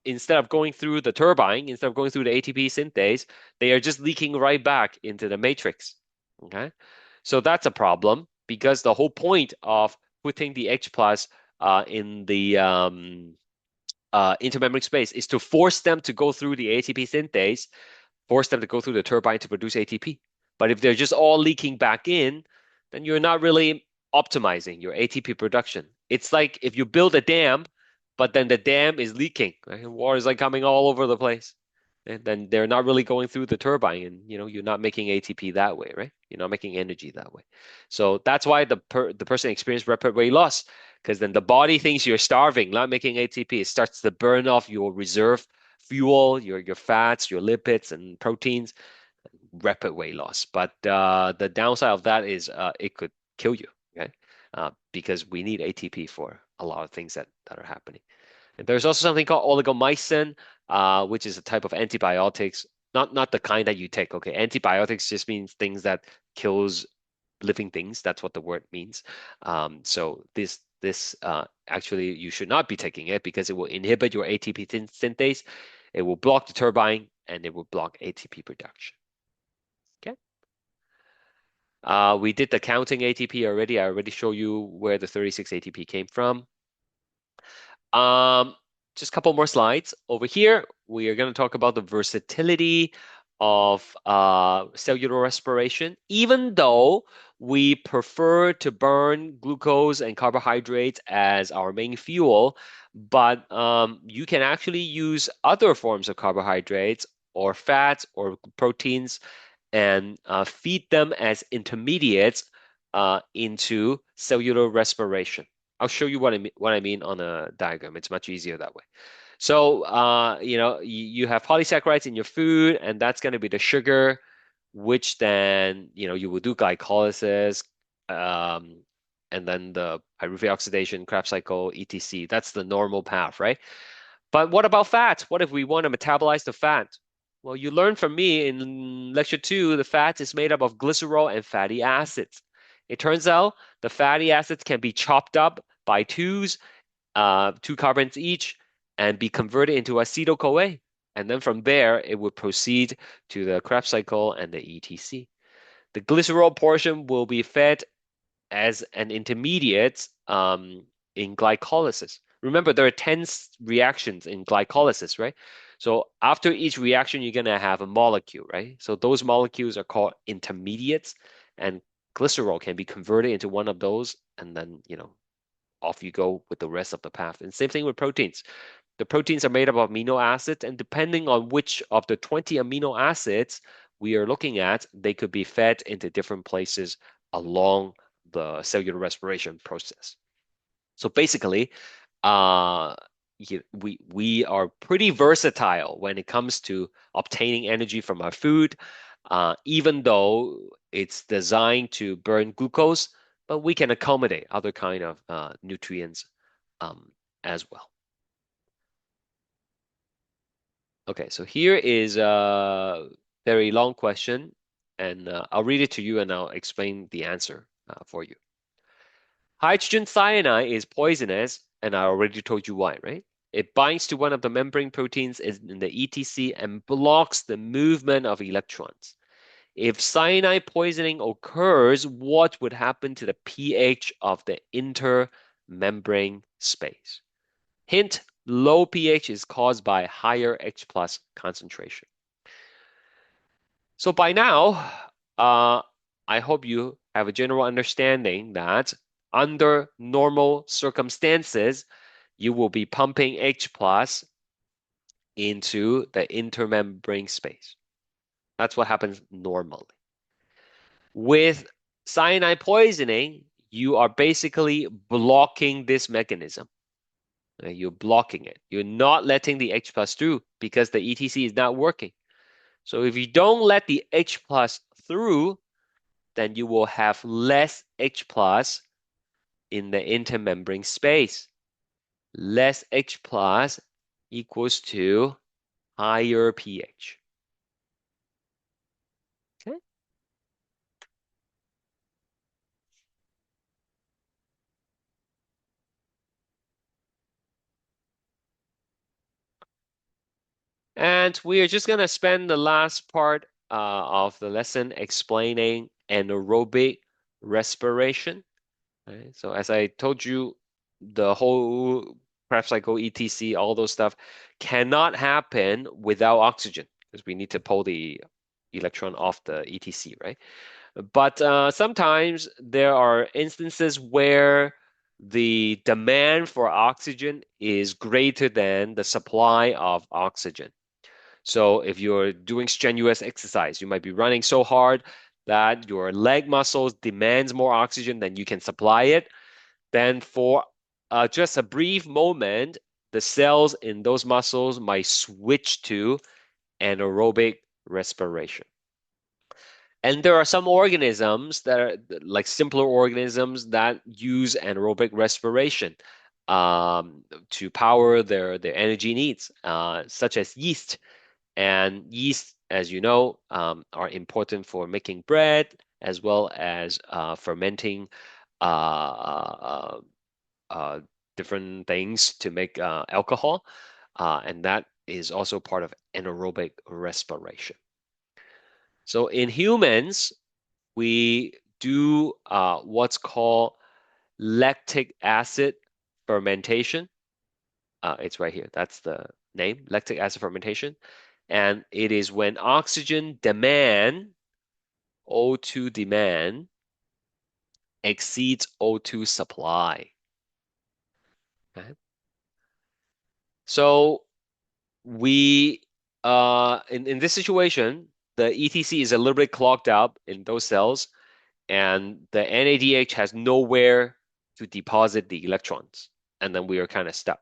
instead of going through the turbine, instead of going through the ATP synthase, they are just leaking right back into the matrix. Okay, so that's a problem because the whole point of putting the H plus in the intermembrane space is to force them to go through the ATP synthase, force them to go through the turbine to produce ATP. But if they're just all leaking back in, then you're not really optimizing your ATP production. It's like if you build a dam, but then the dam is leaking, right? Water is like coming all over the place. And then they're not really going through the turbine, and you're not making ATP that way, right? You're not making energy that way. So that's why the person experienced rapid weight loss, because then the body thinks you're starving, not making ATP. It starts to burn off your reserve fuel, your fats, your lipids, and proteins. Rapid weight loss. But the downside of that is it could kill you, okay? Because we need ATP for a lot of things that are happening. And there's also something called oligomycin, which is a type of antibiotics, not the kind that you take. Okay, antibiotics just means things that kills living things. That's what the word means. So this this actually you should not be taking it because it will inhibit your ATP synthase. It will block the turbine and it will block ATP production. Okay. We did the counting ATP already. I already showed you where the 36 ATP came from. Um, just a couple more slides. Over here, we are going to talk about the versatility of cellular respiration. Even though we prefer to burn glucose and carbohydrates as our main fuel, but you can actually use other forms of carbohydrates or fats or proteins and feed them as intermediates into cellular respiration. I'll show you what I mean on a diagram. It's much easier that way. So, you have polysaccharides in your food, and that's going to be the sugar, which then, you will do glycolysis, um, and then the pyruvate oxidation, Krebs cycle, etc. That's the normal path, right? But what about fat? What if we want to metabolize the fat? Well, you learned from me in lecture 2, the fat is made up of glycerol and fatty acids. It turns out the fatty acids can be chopped up by two carbons each, and be converted into acetyl-CoA. And then from there, it would proceed to the Krebs cycle and the etc. The glycerol portion will be fed as an intermediate in glycolysis. Remember, there are 10 reactions in glycolysis, right? So after each reaction, you're going to have a molecule, right? So those molecules are called intermediates, and glycerol can be converted into one of those, and then, off you go with the rest of the path. And same thing with proteins. The proteins are made up of amino acids, and depending on which of the 20 amino acids we are looking at, they could be fed into different places along the cellular respiration process. So basically, uh, we are pretty versatile when it comes to obtaining energy from our food, even though it's designed to burn glucose, but we can accommodate other kind of nutrients as well. Okay, so here is a very long question, and I'll read it to you and I'll explain the answer for you. Hydrogen cyanide is poisonous, and I already told you why, right? It binds to one of the membrane proteins in the ETC and blocks the movement of electrons. If cyanide poisoning occurs, what would happen to the pH of the intermembrane space? Hint, low pH is caused by higher H plus concentration. So by now, I hope you have a general understanding that under normal circumstances, you will be pumping H plus into the intermembrane space. That's what happens normally. With cyanide poisoning, you are basically blocking this mechanism. You're blocking it. You're not letting the H plus through because the ETC is not working. So if you don't let the H plus through, then you will have less H plus in the intermembrane space. Less H plus equals to higher pH. Okay. And we are just going to spend the last part of the lesson explaining anaerobic respiration. Right? So as I told you, the whole Krebs cycle, etc., all those stuff cannot happen without oxygen because we need to pull the electron off the ETC, right? But sometimes there are instances where the demand for oxygen is greater than the supply of oxygen. So if you're doing strenuous exercise, you might be running so hard that your leg muscles demands more oxygen than you can supply it. Then for just a brief moment, the cells in those muscles might switch to anaerobic respiration. And there are some organisms that are like simpler organisms that use anaerobic respiration to power their energy needs, such as yeast. And yeast, as you know, are important for making bread as well as fermenting uh, uh, different things to make alcohol, and that is also part of anaerobic respiration. So in humans, we do what's called lactic acid fermentation. It's right here. That's the name, lactic acid fermentation. And it is when oxygen demand, O2 demand, exceeds O2 supply. Okay? So we in this situation, the ETC is a little bit clogged up in those cells, and the NADH has nowhere to deposit the electrons, and then we are kind of stuck.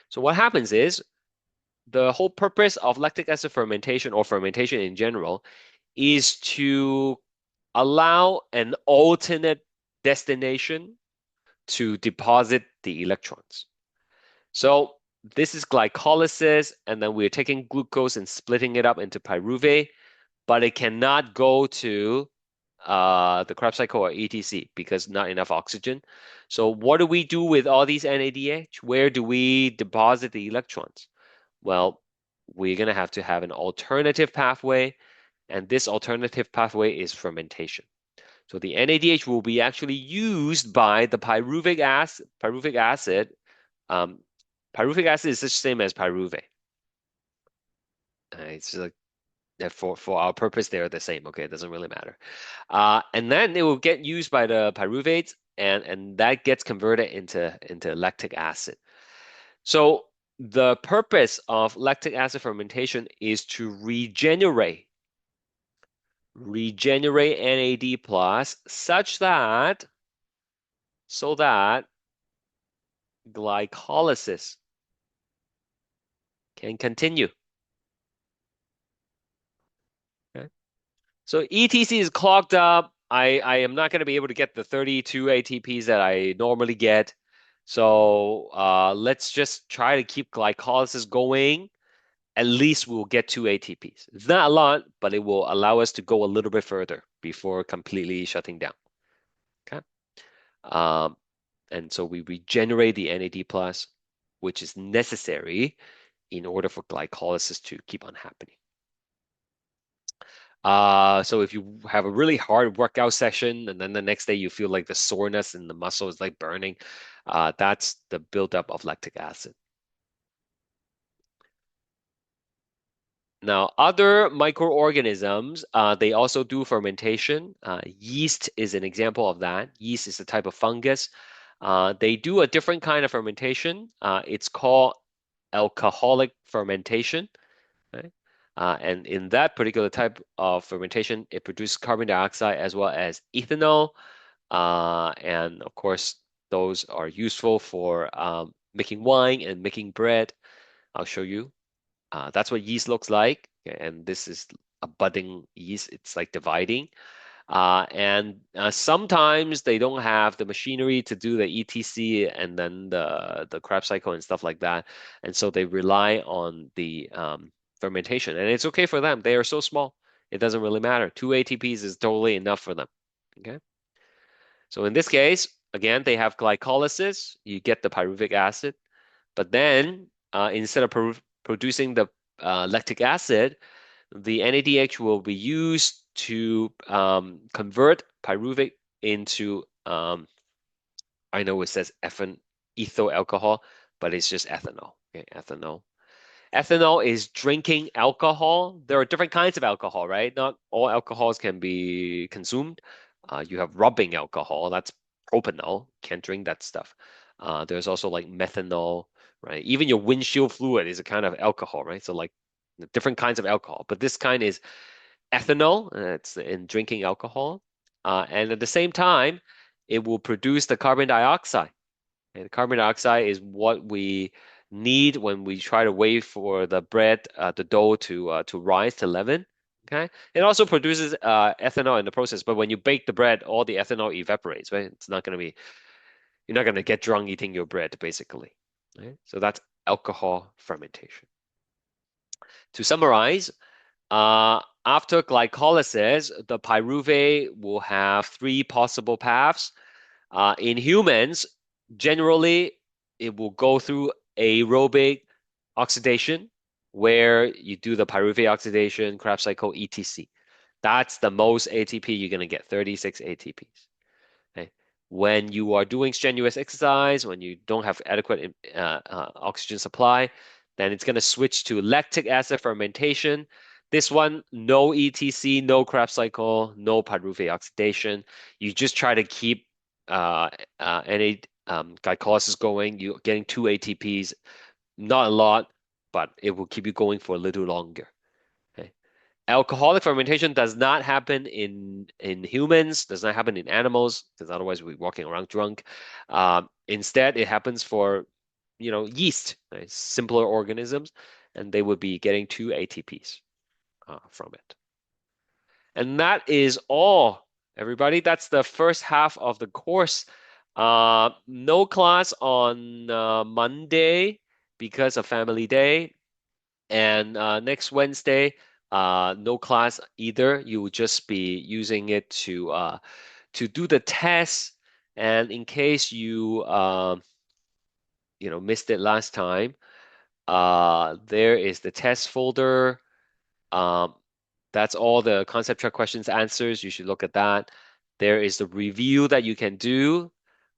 So what happens is the whole purpose of lactic acid fermentation or fermentation in general is to allow an alternate destination to deposit the electrons. So this is glycolysis, and then we're taking glucose and splitting it up into pyruvate, but it cannot go to the Krebs cycle or ETC because not enough oxygen. So what do we do with all these NADH? Where do we deposit the electrons? Well, we're going to have an alternative pathway, and this alternative pathway is fermentation. So the NADH will be actually used by the pyruvic acid. Um, pyruvic acid is the same as pyruvate. It's like for our purpose, they are the same. Okay, it doesn't really matter. And then it will get used by the pyruvates, and that gets converted into lactic acid. So the purpose of lactic acid fermentation is to regenerate NAD plus so that glycolysis can continue. Okay? So ETC is clogged up. I am not going to be able to get the 32 ATPs that I normally get. So let's just try to keep glycolysis going. At least we'll get 2 ATPs. It's not a lot, but it will allow us to go a little bit further before completely shutting down. Okay. And so we regenerate the NAD plus, which is necessary in order for glycolysis to keep on happening. So if you have a really hard workout session and then the next day you feel like the soreness in the muscle is like burning, that's the buildup of lactic acid. Now, other microorganisms, they also do fermentation. Yeast is an example of that. Yeast is a type of fungus. They do a different kind of fermentation. It's called alcoholic fermentation. Right? And in that particular type of fermentation, it produces carbon dioxide as well as ethanol. And of course, those are useful for making wine and making bread. I'll show you. That's what yeast looks like. And this is a budding yeast. It's like dividing. And sometimes they don't have the machinery to do the ETC and then the Krebs cycle and stuff like that. And so they rely on the fermentation. And it's okay for them. They are so small. It doesn't really matter. 2 ATPs is totally enough for them. Okay. So in this case, again, they have glycolysis. You get the pyruvic acid. But then instead of producing the lactic acid, the NADH will be used to convert pyruvic into, I know it says ethyl alcohol, but it's just ethanol. Okay, ethanol. Ethanol is drinking alcohol. There are different kinds of alcohol, right? Not all alcohols can be consumed. You have rubbing alcohol, that's propanol. Can't drink that stuff. There's also like methanol, right? Even your windshield fluid is a kind of alcohol, right? So like different kinds of alcohol, but this kind is ethanol. It's in drinking alcohol, and at the same time, it will produce the carbon dioxide. And carbon dioxide is what we need when we try to wait for the bread, the dough to rise to leaven. Okay. It also produces ethanol in the process, but when you bake the bread, all the ethanol evaporates, right? It's not going to be, you're not going to get drunk eating your bread, basically. Right? So that's alcohol fermentation. To summarize, after glycolysis, the pyruvate will have 3 possible paths. In humans, Generally, it will go through aerobic oxidation where you do the pyruvate oxidation, Krebs cycle, etc. That's the most ATP you're going to get, 36 ATPs. Okay. When you are doing strenuous exercise, when you don't have adequate oxygen supply, then it's going to switch to lactic acid fermentation. This one, no ETC, no Krebs cycle, no pyruvate oxidation. You just try to keep any glycolysis going. You're getting 2 ATPs, not a lot, but it will keep you going for a little longer. Okay. Alcoholic fermentation does not happen in humans, does not happen in animals, because otherwise we're walking around drunk. Instead, it happens for, yeast, right? Simpler organisms, and they would be getting 2 ATPs from it. And that is all, everybody. That's the first half of the course. No class on Monday because of Family Day. And next Wednesday, no class either. You will just be using it to do the test. And in case you missed it last time, there is the test folder. Um, that's all the concept track questions answers. You should look at that. There is the review that you can do.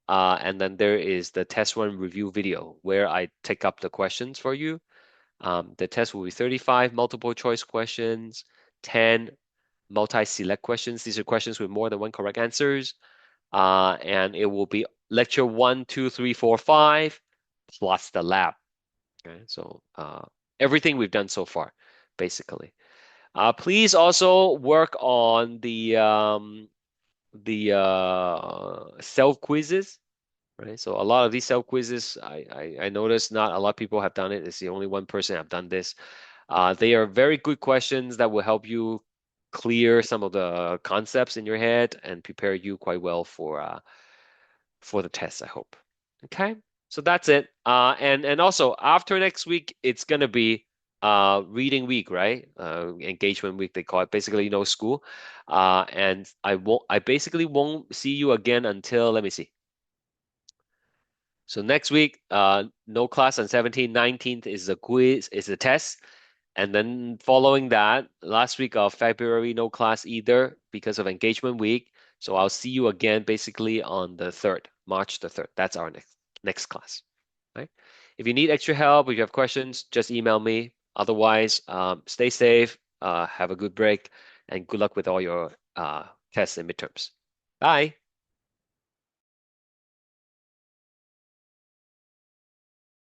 And then there is the test one review video where I take up the questions for you. The test will be 35 multiple choice questions, 10 multi-select questions. These are questions with more than one correct answers. And it will be lecture 1, 2, 3, 4, 5, plus the lab. Okay, so everything we've done so far, basically. Please also work on the self quizzes. Right. So a lot of these self quizzes, I noticed not a lot of people have done it. It's the only one person have done this. They are very good questions that will help you clear some of the concepts in your head and prepare you quite well for the test, I hope. Okay. So that's it. And also after next week, it's gonna be reading week, right? Engagement week, they call it. Basically, no school. And I basically won't see you again until, let me see. So next week, no class on 17th, 19th is the quiz, is the test. And then following that, last week of February, no class either because of engagement week. So I'll see you again basically on the 3rd, March the 3rd. That's our next class. Right? If you need extra help, if you have questions, just email me. Otherwise, stay safe, have a good break, and good luck with all your tests and midterms. Bye.